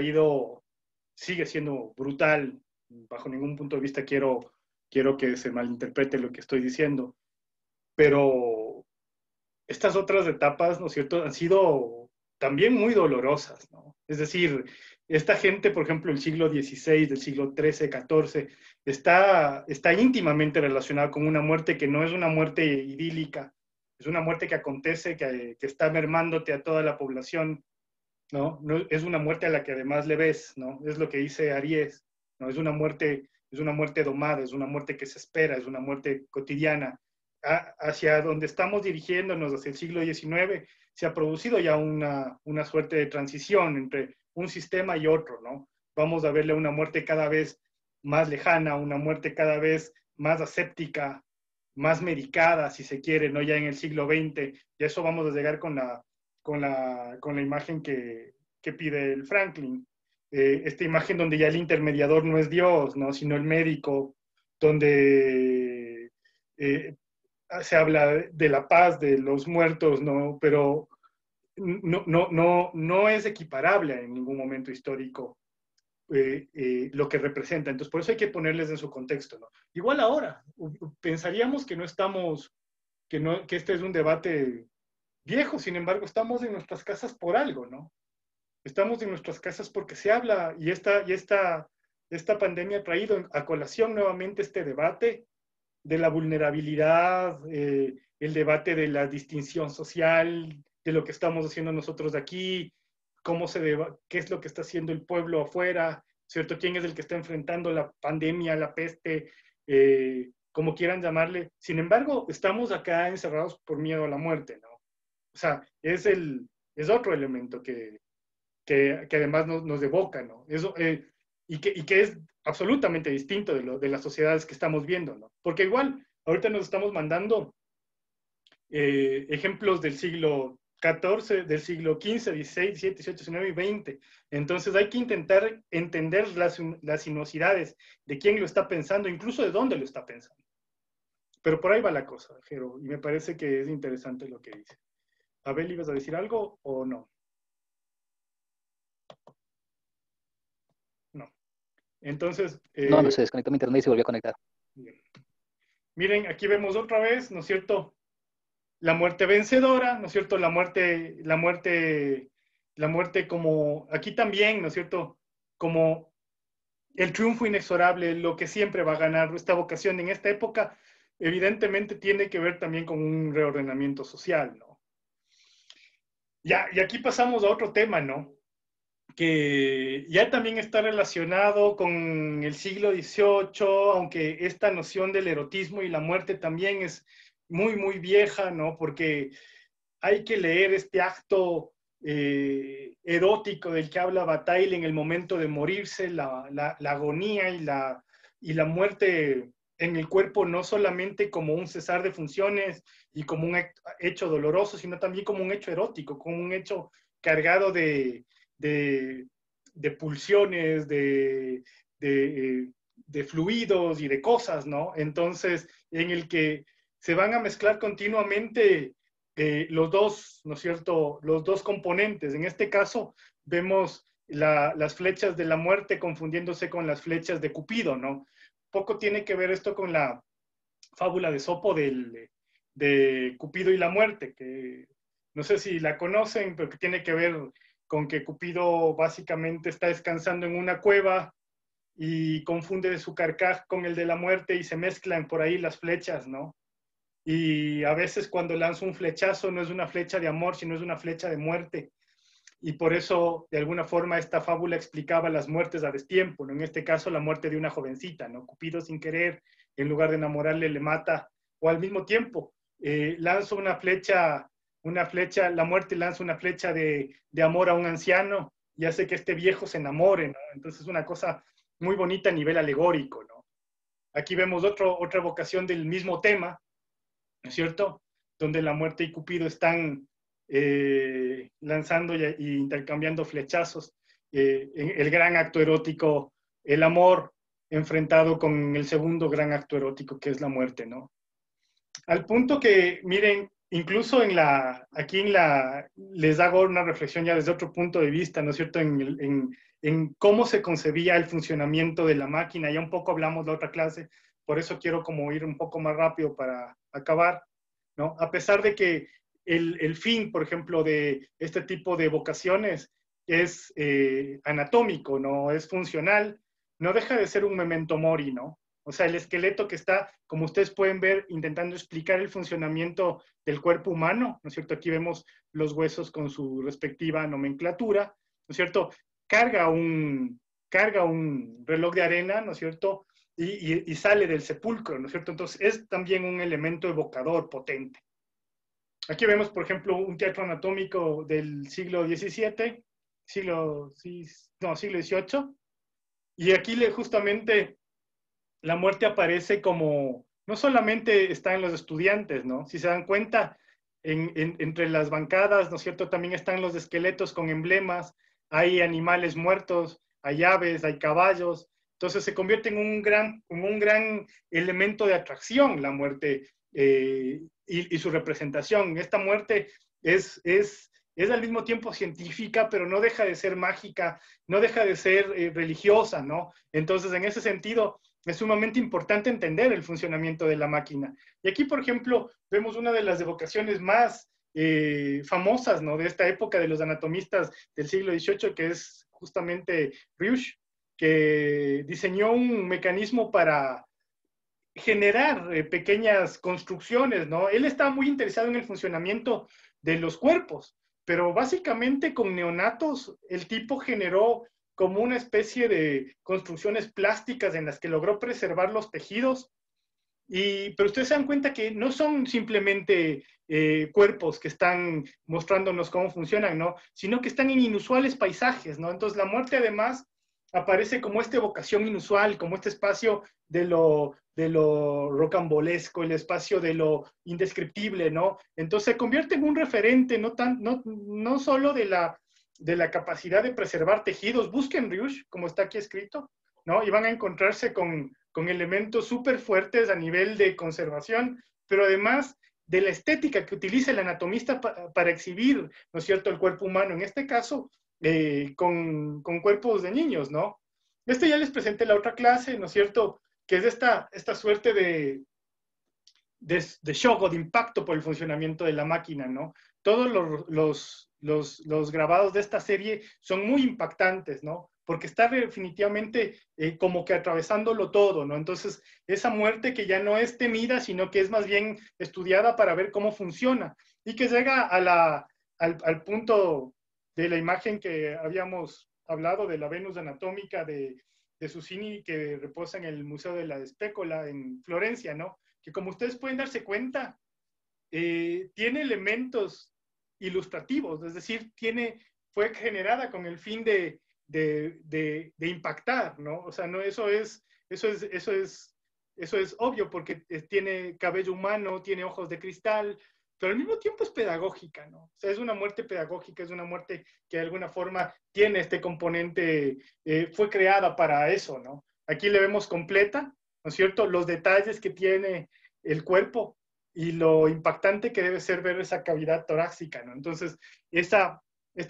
sigue siendo brutal. Bajo ningún punto de vista quiero que se malinterprete lo que estoy diciendo. Pero estas otras etapas, ¿no es cierto?, han sido también muy dolorosas, ¿no? Es decir, esta gente, por ejemplo, del siglo XVI, del siglo XIII, XIV, está íntimamente relacionada con una muerte que no es una muerte idílica, es una muerte que acontece, que está mermándote a toda la población, ¿no? No es una muerte a la que además le ves, ¿no? Es lo que dice Aries, ¿no? Es una muerte domada, es una muerte que se espera, es una muerte cotidiana. Hacia donde estamos dirigiéndonos, hacia el siglo XIX, se ha producido ya una suerte de transición entre un sistema y otro, ¿no? Vamos a verle una muerte cada vez más lejana, una muerte cada vez más aséptica, más medicada, si se quiere, ¿no? Ya en el siglo XX, y a eso vamos a llegar con la imagen que pide el Franklin. esta imagen donde ya el intermediador no es Dios, ¿no? Sino el médico, donde se habla de la paz de los muertos, ¿no? Pero no es equiparable en ningún momento histórico lo que representa. Entonces, por eso hay que ponerles en su contexto, ¿no? Igual ahora, pensaríamos que no estamos, que este es un debate viejo, sin embargo, estamos en nuestras casas por algo, ¿no? Estamos en nuestras casas porque se habla y esta pandemia ha traído a colación nuevamente este debate de la vulnerabilidad, el debate de la distinción social, de lo que estamos haciendo nosotros de aquí, qué es lo que está haciendo el pueblo afuera, ¿cierto? ¿Quién es el que está enfrentando la pandemia, la peste, como quieran llamarle? Sin embargo, estamos acá encerrados por miedo a la muerte, ¿no? O sea, es otro elemento que además nos evoca, ¿no? Eso, y que es absolutamente distinto de las sociedades que estamos viendo, ¿no? Porque igual, ahorita nos estamos mandando ejemplos del siglo XIV, del siglo XV, XVI, XVII, XVIII, XIX y XX. Entonces hay que intentar entender las sinuosidades de quién lo está pensando, incluso de dónde lo está pensando. Pero por ahí va la cosa, Jero, y me parece que es interesante lo que dice. Abel, ¿ibas a decir algo o no? No. Entonces... No, se desconectó mi internet y se volvió a conectar. Bien. Miren, aquí vemos otra vez, ¿no es cierto? La muerte vencedora, ¿no es cierto? La muerte como, aquí también, ¿no es cierto? Como el triunfo inexorable, lo que siempre va a ganar. Esta vocación en esta época, evidentemente, tiene que ver también con un reordenamiento social, ¿no? Ya, y aquí pasamos a otro tema, ¿no? Que ya también está relacionado con el siglo XVIII, aunque esta noción del erotismo y la muerte también es muy, muy vieja, ¿no? Porque hay que leer este acto erótico del que habla Bataille en el momento de morirse, la agonía y la muerte en el cuerpo, no solamente como un cesar de funciones y como un hecho doloroso, sino también como un hecho erótico, como un hecho cargado de pulsiones, de fluidos y de cosas, ¿no? Entonces, en el que se van a mezclar continuamente los dos, ¿no es cierto?, los dos componentes. En este caso, vemos las flechas de la muerte confundiéndose con las flechas de Cupido, ¿no? Poco tiene que ver esto con la fábula de Sopo de Cupido y la muerte, que no sé si la conocen, pero que tiene que ver con que Cupido básicamente está descansando en una cueva y confunde su carcaj con el de la muerte y se mezclan por ahí las flechas, ¿no? Y a veces cuando lanza un flechazo no es una flecha de amor, sino es una flecha de muerte. Y por eso, de alguna forma, esta fábula explicaba las muertes a destiempo, ¿no? En este caso, la muerte de una jovencita, ¿no? Cupido, sin querer, en lugar de enamorarle, le mata, o al mismo tiempo, lanza una flecha, la muerte lanza una flecha de amor a un anciano y hace que este viejo se enamore, ¿no? Entonces, es una cosa muy bonita a nivel alegórico, ¿no? Aquí vemos otra evocación del mismo tema, ¿no es cierto? Donde la muerte y Cupido están lanzando y intercambiando flechazos. El gran acto erótico, el amor enfrentado con el segundo gran acto erótico, que es la muerte, ¿no? Al punto que, miren, incluso aquí les hago una reflexión ya desde otro punto de vista, ¿no es cierto? En cómo se concebía el funcionamiento de la máquina. Ya un poco hablamos de otra clase, por eso quiero como ir un poco más rápido para acabar, ¿no? A pesar de que el fin, por ejemplo, de este tipo de vocaciones es anatómico, ¿no? Es funcional, no deja de ser un memento mori, ¿no? O sea, el esqueleto que está, como ustedes pueden ver, intentando explicar el funcionamiento del cuerpo humano, ¿no es cierto? Aquí vemos los huesos con su respectiva nomenclatura, ¿no es cierto? Carga un reloj de arena, ¿no es cierto? Y sale del sepulcro, ¿no es cierto? Entonces, es también un elemento evocador potente. Aquí vemos, por ejemplo, un teatro anatómico del siglo XVII, siglo XVIII, y aquí justamente la muerte aparece como, no solamente está en los estudiantes, ¿no? Si se dan cuenta, entre las bancadas, ¿no es cierto?, también están los esqueletos con emblemas, hay animales muertos, hay aves, hay caballos. Entonces se convierte en un gran elemento de atracción la muerte y su representación. Esta muerte es al mismo tiempo científica, pero no deja de ser mágica, no deja de ser religiosa, ¿no? Entonces, en ese sentido, es sumamente importante entender el funcionamiento de la máquina. Y aquí, por ejemplo, vemos una de las evocaciones más famosas, ¿no?, de esta época de los anatomistas del siglo XVIII, que es justamente Riusch, que diseñó un mecanismo para generar pequeñas construcciones, ¿no? Él estaba muy interesado en el funcionamiento de los cuerpos, pero básicamente con neonatos el tipo generó como una especie de construcciones plásticas en las que logró preservar los tejidos. Pero ustedes se dan cuenta que no son simplemente cuerpos que están mostrándonos cómo funcionan, ¿no?, sino que están en inusuales paisajes, ¿no? Entonces la muerte además aparece como esta evocación inusual, como este espacio de lo rocambolesco, el espacio de lo indescriptible, ¿no? Entonces se convierte en un referente, no solo de la capacidad de preservar tejidos. Busquen Riusch, como está aquí escrito, ¿no? Y van a encontrarse con elementos súper fuertes a nivel de conservación, pero además de la estética que utiliza el anatomista para exhibir, ¿no es cierto?, el cuerpo humano, en este caso, con cuerpos de niños, ¿no? Esto ya les presenté en la otra clase, ¿no es cierto?, que es esta suerte de shock o de impacto por el funcionamiento de la máquina, ¿no? Todos los grabados de esta serie son muy impactantes, ¿no?, porque está definitivamente como que atravesándolo todo, ¿no? Entonces, esa muerte que ya no es temida, sino que es más bien estudiada para ver cómo funciona, y que llega al punto de la imagen que habíamos hablado de la Venus anatómica de Susini, que reposa en el Museo de la Spécola en Florencia, ¿no?, que como ustedes pueden darse cuenta, tiene elementos ilustrativos, es decir, fue generada con el fin de impactar, ¿no? O sea, no, eso es obvio, porque tiene cabello humano, tiene ojos de cristal, pero al mismo tiempo es pedagógica, ¿no? O sea, es una muerte pedagógica, es una muerte que de alguna forma tiene este componente, fue creada para eso, ¿no? Aquí le vemos completa, ¿no es cierto?, los detalles que tiene el cuerpo y lo impactante que debe ser ver esa cavidad torácica, ¿no? Entonces, esta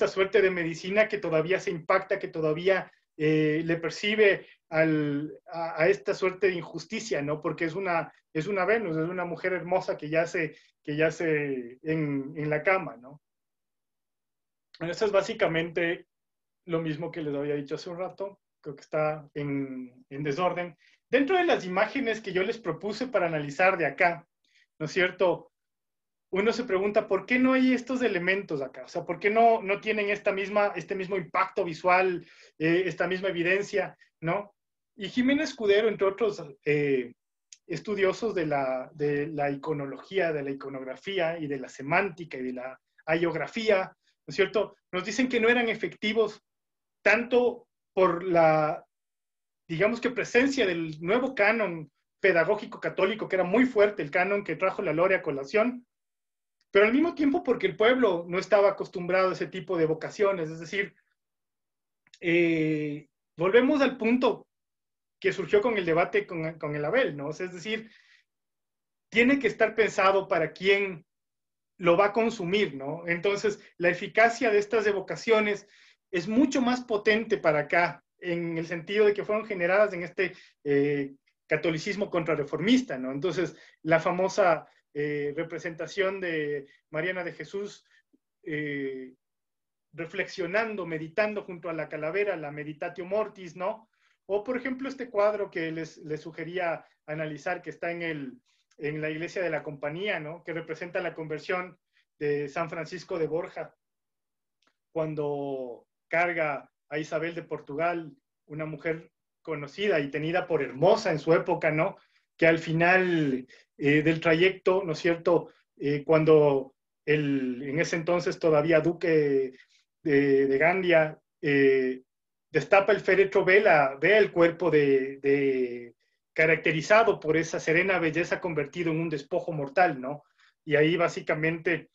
suerte de medicina que todavía se impacta, que todavía le percibe a esta suerte de injusticia, ¿no? Porque es una Venus, es una mujer hermosa que yace en la cama, ¿no? Bueno, esto es básicamente lo mismo que les había dicho hace un rato, creo que está en desorden. Dentro de las imágenes que yo les propuse para analizar de acá, ¿no es cierto?, uno se pregunta, ¿por qué no hay estos elementos acá? O sea, ¿por qué no tienen este mismo impacto visual, esta misma evidencia, ¿no? Y Jiménez Escudero, entre otros estudiosos de la iconología, de la iconografía y de la semántica y de la haiografía, ¿no es cierto?, nos dicen que no eran efectivos tanto por la, digamos que, presencia del nuevo canon pedagógico católico, que era muy fuerte, el canon que trajo la Lore a colación, pero al mismo tiempo porque el pueblo no estaba acostumbrado a ese tipo de vocaciones. Es decir, volvemos al punto que surgió con el debate con el Abel, ¿no? O sea, es decir, tiene que estar pensado para quién lo va a consumir, ¿no? Entonces, la eficacia de estas evocaciones es mucho más potente para acá, en el sentido de que fueron generadas en este catolicismo contrarreformista, ¿no? Entonces, la famosa representación de Mariana de Jesús reflexionando, meditando junto a la calavera, la Meditatio Mortis, ¿no? O, por ejemplo, este cuadro que les sugería analizar, que está en la iglesia de la Compañía, ¿no?, que representa la conversión de San Francisco de Borja, cuando carga a Isabel de Portugal, una mujer conocida y tenida por hermosa en su época, ¿no?, que al final del trayecto, ¿no es cierto?, cuando en ese entonces todavía duque de Gandia destapa el féretro, ve el cuerpo caracterizado por esa serena belleza convertido en un despojo mortal, ¿no? Y ahí básicamente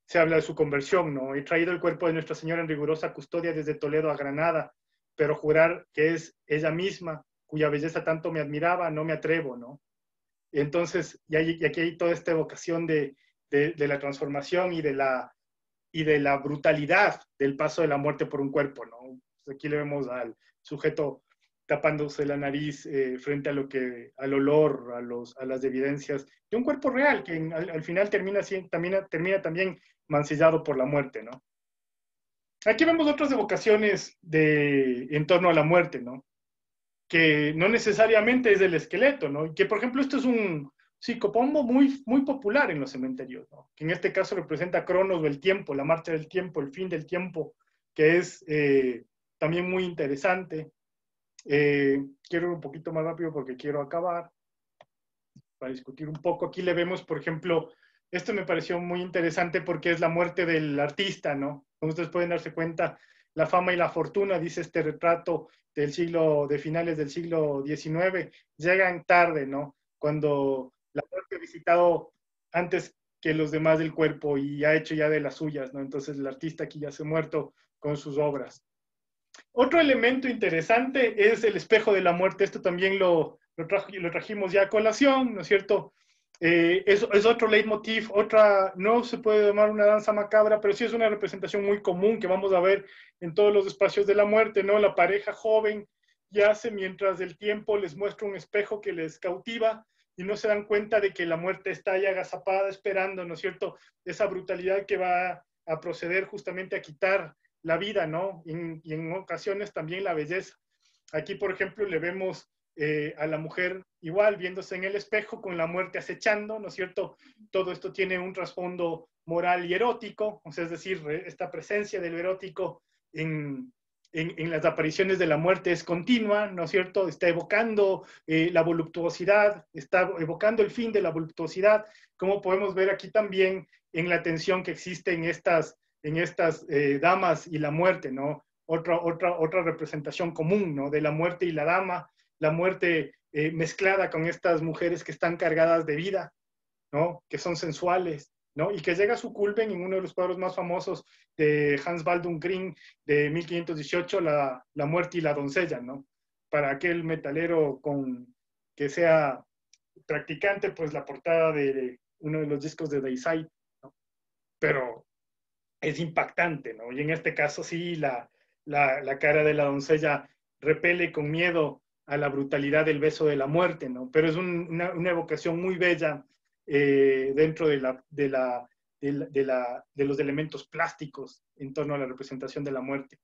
se habla de su conversión, ¿no? He traído el cuerpo de Nuestra Señora en rigurosa custodia desde Toledo a Granada, pero jurar que es ella misma, cuya belleza tanto me admiraba, no me atrevo, ¿no? Y entonces, y aquí hay toda esta evocación de la transformación y de la brutalidad del paso de la muerte por un cuerpo, ¿no? Pues aquí le vemos al sujeto tapándose la nariz frente al olor, a las evidencias de un cuerpo real, que al final termina también mancillado por la muerte, ¿no? Aquí vemos otras evocaciones en torno a la muerte, ¿no? Que no necesariamente es del esqueleto, ¿no? Y que, por ejemplo, esto es un psicopombo muy, muy popular en los cementerios, ¿no? Que en este caso representa Cronos o el tiempo, la marcha del tiempo, el fin del tiempo, que es también muy interesante. Quiero ir un poquito más rápido porque quiero acabar para discutir un poco. Aquí le vemos, por ejemplo, esto me pareció muy interesante porque es la muerte del artista, ¿no? Como ustedes pueden darse cuenta, la fama y la fortuna, dice este retrato de finales del siglo XIX, llegan tarde, ¿no? Cuando la muerte ha visitado antes que los demás del cuerpo y ha hecho ya de las suyas, ¿no? Entonces el artista aquí ya se ha muerto con sus obras. Otro elemento interesante es el espejo de la muerte. Esto también lo trajimos ya a colación, ¿no es cierto? Es otro leitmotiv, no se puede llamar una danza macabra, pero sí es una representación muy común que vamos a ver en todos los espacios de la muerte, ¿no? La pareja joven yace mientras el tiempo les muestra un espejo que les cautiva y no se dan cuenta de que la muerte está ahí agazapada esperando, ¿no es cierto? Esa brutalidad que va a proceder justamente a quitar la vida, ¿no? Y en ocasiones también la belleza. Aquí, por ejemplo, le vemos a la mujer igual viéndose en el espejo con la muerte acechando, ¿no es cierto? Todo esto tiene un trasfondo moral y erótico, o sea, es decir, esta presencia del erótico en las apariciones de la muerte es continua, ¿no es cierto? Está evocando la voluptuosidad, está evocando el fin de la voluptuosidad, como podemos ver aquí también en la tensión que existe en estas damas y la muerte, ¿no? Otra representación común, ¿no? De la muerte y la dama, la muerte mezclada con estas mujeres que están cargadas de vida, ¿no? Que son sensuales, ¿no? Y que llega a su culmen en uno de los cuadros más famosos de Hans Baldung Green de 1518, la muerte y la doncella, ¿no? Para aquel metalero que sea practicante, pues la portada de uno de los discos de Dayside, ¿no? Pero es impactante, ¿no? Y en este caso sí, la cara de la doncella repele con miedo a la brutalidad del beso de la muerte, ¿no? Pero es una evocación muy bella dentro de los elementos plásticos en torno a la representación de la muerte.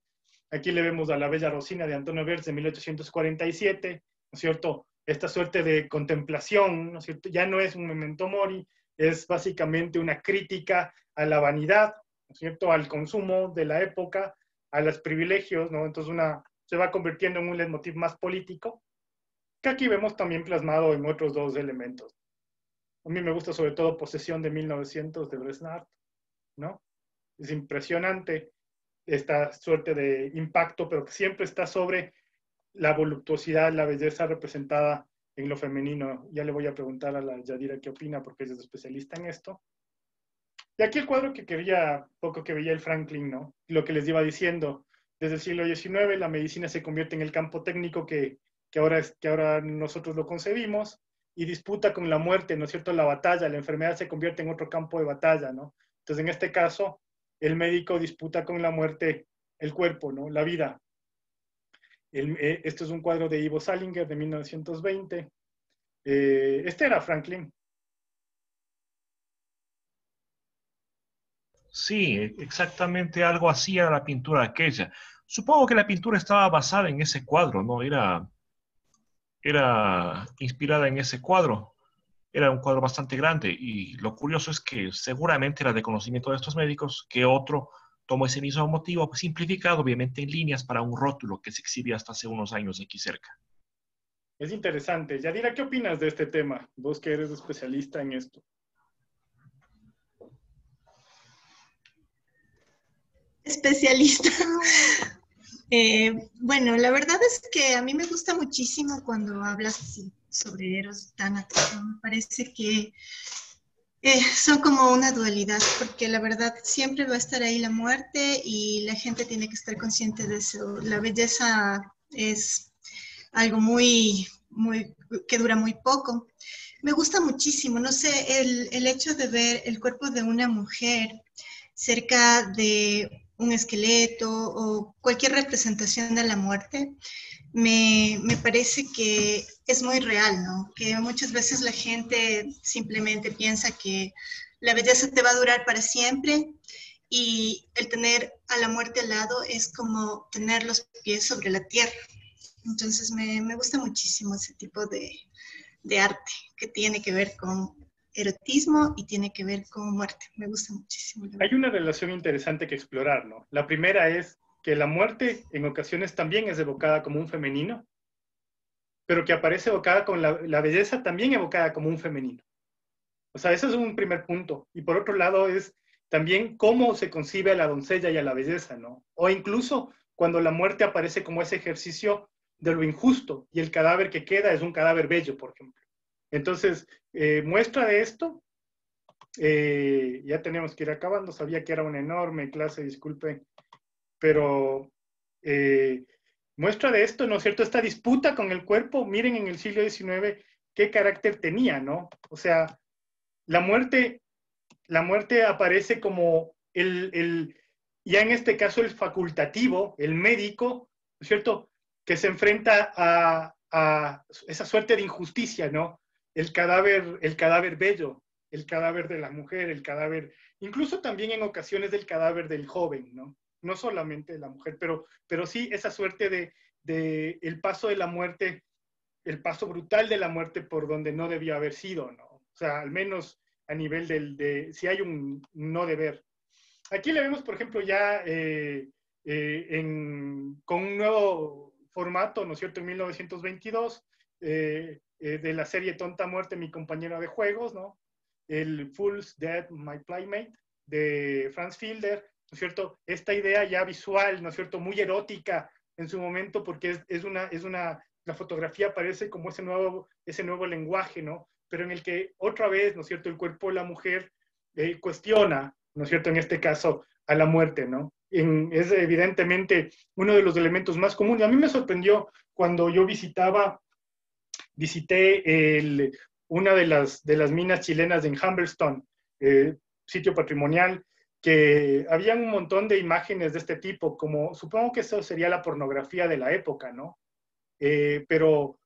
Aquí le vemos a la Bella Rosina de Antonio Berz de 1847, ¿no es cierto? Esta suerte de contemplación, ¿no es cierto? Ya no es un memento mori, es básicamente una crítica a la vanidad, ¿no es cierto? Al consumo de la época, a los privilegios, ¿no? Entonces se va convirtiendo en un leitmotiv más político, que aquí vemos también plasmado en otros dos elementos. A mí me gusta sobre todo Posesión de 1900 de Besnard, ¿no? Es impresionante esta suerte de impacto, pero que siempre está sobre la voluptuosidad, la belleza representada en lo femenino. Ya le voy a preguntar a la Yadira qué opina, porque ella es especialista en esto. Y aquí el cuadro que veía el Franklin, ¿no? Lo que les iba diciendo, desde el siglo XIX la medicina se convierte en el campo técnico que ahora nosotros lo concebimos, y disputa con la muerte, ¿no es cierto? La batalla, la enfermedad se convierte en otro campo de batalla, ¿no? Entonces, en este caso, el médico disputa con la muerte el cuerpo, ¿no? La vida. Esto es un cuadro de Ivo Salinger de 1920. Este era Franklin. Sí, exactamente algo así era la pintura aquella. Supongo que la pintura estaba basada en ese cuadro, ¿no? Era inspirada en ese cuadro. Era un cuadro bastante grande y lo curioso es que seguramente era de conocimiento de estos médicos que otro tomó ese mismo motivo, pues, simplificado obviamente en líneas para un rótulo que se exhibía hasta hace unos años aquí cerca. Es interesante. Yadira, ¿qué opinas de este tema? Vos que eres especialista en esto. Especialista. Bueno, la verdad es que a mí me gusta muchísimo cuando hablas así sobre Eros Tánatos, ¿no? Me parece que Son como una dualidad, porque la verdad siempre va a estar ahí la muerte y la gente tiene que estar consciente de eso. La belleza es algo que dura muy poco. Me gusta muchísimo, no sé, el hecho de ver el cuerpo de una mujer cerca de un esqueleto o cualquier representación de la muerte, me parece que es muy real, ¿no? Que muchas veces la gente simplemente piensa que la belleza te va a durar para siempre y el tener a la muerte al lado es como tener los pies sobre la tierra. Entonces me gusta muchísimo ese tipo de arte que tiene que ver con erotismo y tiene que ver con muerte. Me gusta muchísimo. Hay una relación interesante que explorar, ¿no? La primera es que la muerte en ocasiones también es evocada como un femenino, pero que aparece evocada con la belleza también evocada como un femenino. O sea, ese es un primer punto. Y por otro lado es también cómo se concibe a la doncella y a la belleza, ¿no? O incluso cuando la muerte aparece como ese ejercicio de lo injusto y el cadáver que queda es un cadáver bello, por ejemplo. Entonces, muestra de esto, ya tenemos que ir acabando, sabía que era una enorme clase, disculpen, pero muestra de esto, ¿no es cierto? Esta disputa con el cuerpo, miren en el siglo XIX qué carácter tenía, ¿no? O sea, la muerte aparece como ya en este caso el facultativo, el médico, ¿no es cierto?, que se enfrenta a esa suerte de injusticia, ¿no? El cadáver bello, el cadáver de la mujer, el cadáver, incluso también en ocasiones del cadáver del joven, ¿no? No solamente de la mujer, pero sí esa suerte de el paso de la muerte, el paso brutal de la muerte por donde no debía haber sido, ¿no? O sea, al menos a nivel si hay un no deber. Aquí le vemos, por ejemplo, ya con un nuevo formato, ¿no es cierto?, en 1922, de la serie Tonta Muerte, mi compañera de juegos, ¿no? El Fool's Dead, My Playmate, de Franz Fielder, ¿no es cierto? Esta idea ya visual, ¿no es cierto?, muy erótica en su momento, porque la fotografía parece como ese nuevo lenguaje, ¿no? Pero en el que otra vez, ¿no es cierto?, el cuerpo de la mujer cuestiona, ¿no es cierto?, en este caso, a la muerte, ¿no? Es evidentemente uno de los elementos más comunes. A mí me sorprendió cuando yo visité una de las minas chilenas en Humberstone, sitio patrimonial, que había un montón de imágenes de este tipo, como supongo que eso sería la pornografía de la época, ¿no? Pero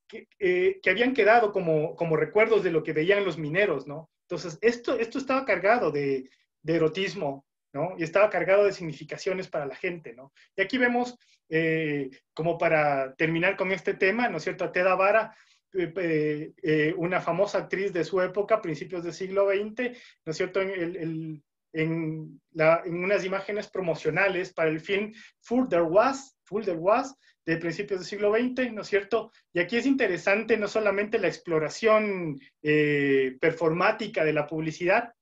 que habían quedado como recuerdos de lo que veían los mineros, ¿no? Entonces, esto estaba cargado de erotismo, ¿no? Y estaba cargado de significaciones para la gente, ¿no? Y aquí vemos, como para terminar con este tema, ¿no es cierto?, a Teda Vara, una famosa actriz de su época, principios del siglo XX, ¿no es cierto?, en unas imágenes promocionales para el film Fool There Was, de principios del siglo XX, ¿no es cierto? Y aquí es interesante no solamente la exploración performática de la publicidad,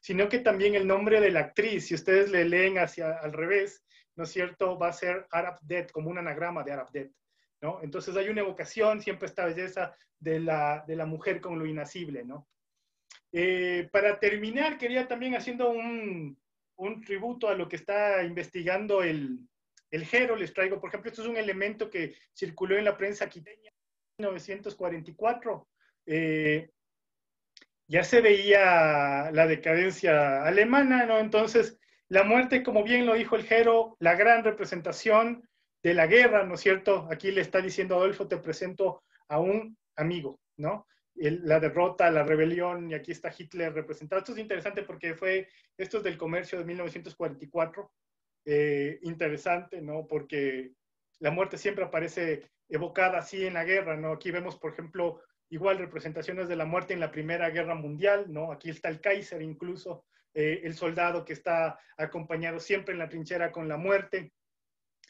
sino que también el nombre de la actriz, si ustedes le leen al revés, ¿no es cierto?, va a ser Arab Dead, como un anagrama de Arab Dead, ¿no? Entonces hay una evocación, siempre esta belleza de la mujer con lo inacible, ¿no? Para terminar, quería también haciendo un tributo a lo que está investigando el Jero, les traigo, por ejemplo, esto es un elemento que circuló en la prensa quiteña en 1944. Ya se veía la decadencia alemana, ¿no? Entonces, la muerte, como bien lo dijo el Jero, la gran representación de la guerra, ¿no es cierto? Aquí le está diciendo Adolfo, te presento a un amigo, ¿no? La derrota, la rebelión, y aquí está Hitler representado. Esto es interesante porque esto es del Comercio de 1944, interesante, ¿no? Porque la muerte siempre aparece evocada así en la guerra, ¿no? Aquí vemos, por ejemplo, igual representaciones de la muerte en la Primera Guerra Mundial, ¿no? Aquí está el Kaiser incluso, el soldado que está acompañado siempre en la trinchera con la muerte,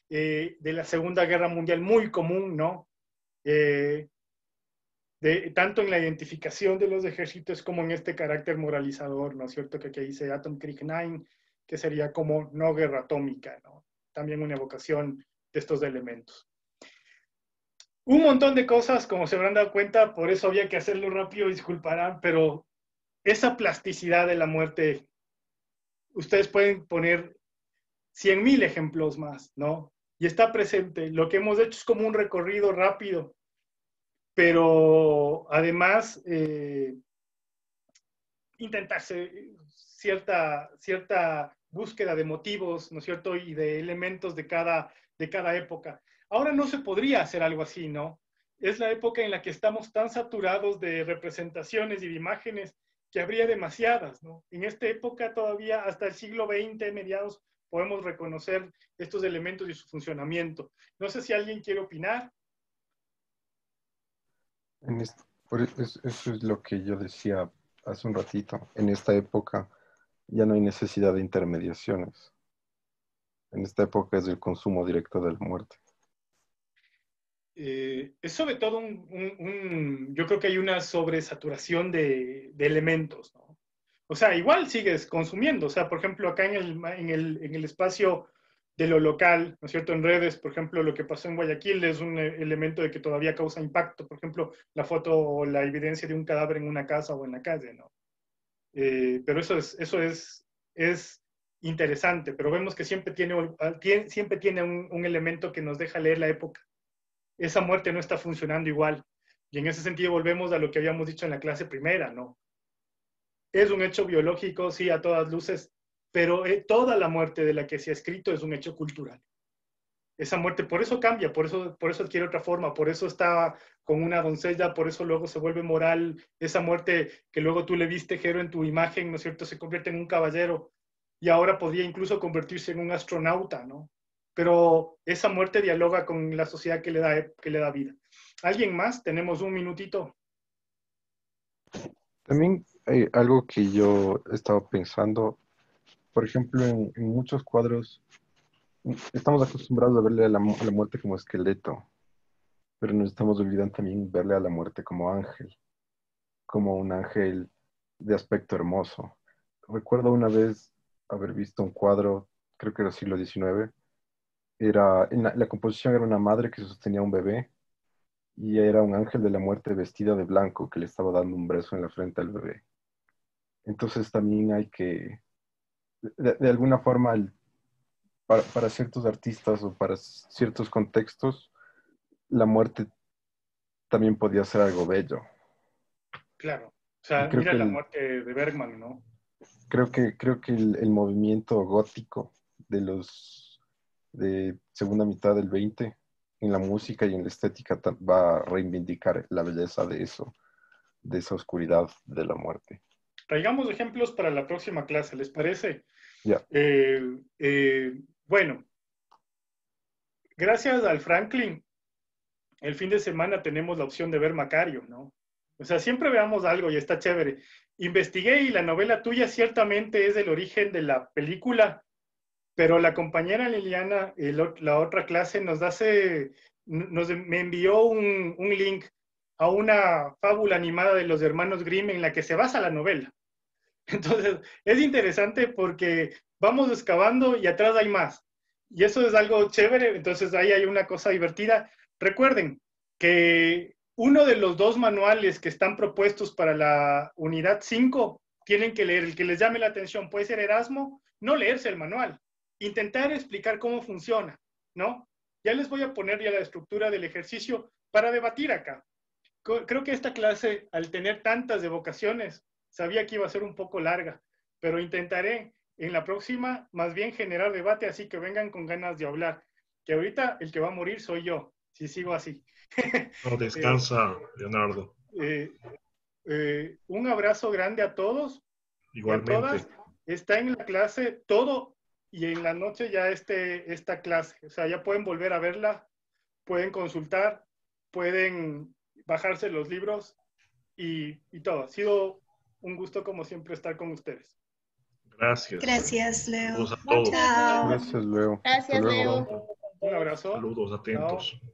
de la Segunda Guerra Mundial, muy común, ¿no? Tanto en la identificación de los ejércitos como en este carácter moralizador, ¿no es cierto? Que aquí dice Atomkrieg 9, que sería como no guerra atómica, ¿no? También una evocación de estos elementos. Un montón de cosas, como se habrán dado cuenta, por eso había que hacerlo rápido, disculparán, pero esa plasticidad de la muerte, ustedes pueden poner 100,000 ejemplos más, ¿no? Y está presente. Lo que hemos hecho es como un recorrido rápido, pero además intentarse cierta búsqueda de motivos, ¿no es cierto? Y de elementos de cada época. Ahora no se podría hacer algo así, ¿no? Es la época en la que estamos tan saturados de representaciones y de imágenes que habría demasiadas, ¿no? En esta época todavía, hasta el siglo XX, mediados, podemos reconocer estos elementos y su funcionamiento. No sé si alguien quiere opinar. Eso es lo que yo decía hace un ratito. En esta época ya no hay necesidad de intermediaciones. En esta época es el consumo directo de la muerte. Es sobre todo yo creo que hay una sobresaturación de elementos, ¿no? O sea, igual sigues consumiendo. O sea, por ejemplo, acá en el espacio de lo local, ¿no es cierto? En redes, por ejemplo, lo que pasó en Guayaquil es un elemento de que todavía causa impacto. Por ejemplo, la foto o la evidencia de un cadáver en una casa o en la calle, ¿no? Pero eso es interesante, pero vemos que siempre tiene un elemento que nos deja leer la época. Esa muerte no está funcionando igual. Y en ese sentido volvemos a lo que habíamos dicho en la clase primera, ¿no? Es un hecho biológico, sí, a todas luces, pero toda la muerte de la que se ha escrito es un hecho cultural. Esa muerte, por eso cambia, por eso adquiere otra forma, por eso está con una doncella, por eso luego se vuelve moral. Esa muerte que luego tú le viste, Jero, en tu imagen, ¿no es cierto?, se convierte en un caballero y ahora podría incluso convertirse en un astronauta, ¿no? Pero esa muerte dialoga con la sociedad que le da vida. ¿Alguien más? Tenemos un minutito. También hay algo que yo he estado pensando, por ejemplo, en muchos cuadros, estamos acostumbrados a verle a la muerte como esqueleto, pero nos estamos olvidando también verle a la muerte como ángel, como un ángel de aspecto hermoso. Recuerdo una vez haber visto un cuadro, creo que era siglo XIX, la composición era una madre que sostenía un bebé y era un ángel de la muerte vestida de blanco que le estaba dando un beso en la frente al bebé. Entonces también hay que, de alguna forma, para ciertos artistas o para ciertos contextos, la muerte también podía ser algo bello. Claro. O sea, mira la muerte de Bergman, ¿no? Creo que el movimiento gótico de segunda mitad del 20 en la música y en la estética va a reivindicar la belleza de eso, de esa oscuridad de la muerte. Traigamos ejemplos para la próxima clase, ¿les parece? Ya. Bueno, gracias al Franklin, el fin de semana tenemos la opción de ver Macario, ¿no? O sea, siempre veamos algo y está chévere. Investigué y la novela tuya ciertamente es el origen de la película, pero la compañera Liliana, la otra clase, me envió un link a una fábula animada de los hermanos Grimm en la que se basa la novela. Entonces, es interesante porque vamos excavando y atrás hay más. Y eso es algo chévere, entonces ahí hay una cosa divertida. Recuerden que uno de los 2 manuales que están propuestos para la unidad 5, tienen que leer, el que les llame la atención, puede ser Erasmo, no leerse el manual, intentar explicar cómo funciona, ¿no? Ya les voy a poner ya la estructura del ejercicio para debatir acá. Creo que esta clase, al tener tantas evocaciones, sabía que iba a ser un poco larga, pero intentaré en la próxima más bien generar debate, así que vengan con ganas de hablar. Que ahorita el que va a morir soy yo, si sigo así. No, descansa, Leonardo. Un abrazo grande a todos. Igualmente. Y a todas. Está en la clase todo y en la noche ya esta clase. O sea, ya pueden volver a verla, pueden consultar, pueden bajarse los libros y todo. Ha sido un gusto como siempre estar con ustedes. Gracias. Gracias, Leo. Saludos a todos. Chao. Gracias, Leo. Gracias, Hasta luego. Leo. Un abrazo. Saludos, atentos. Chao.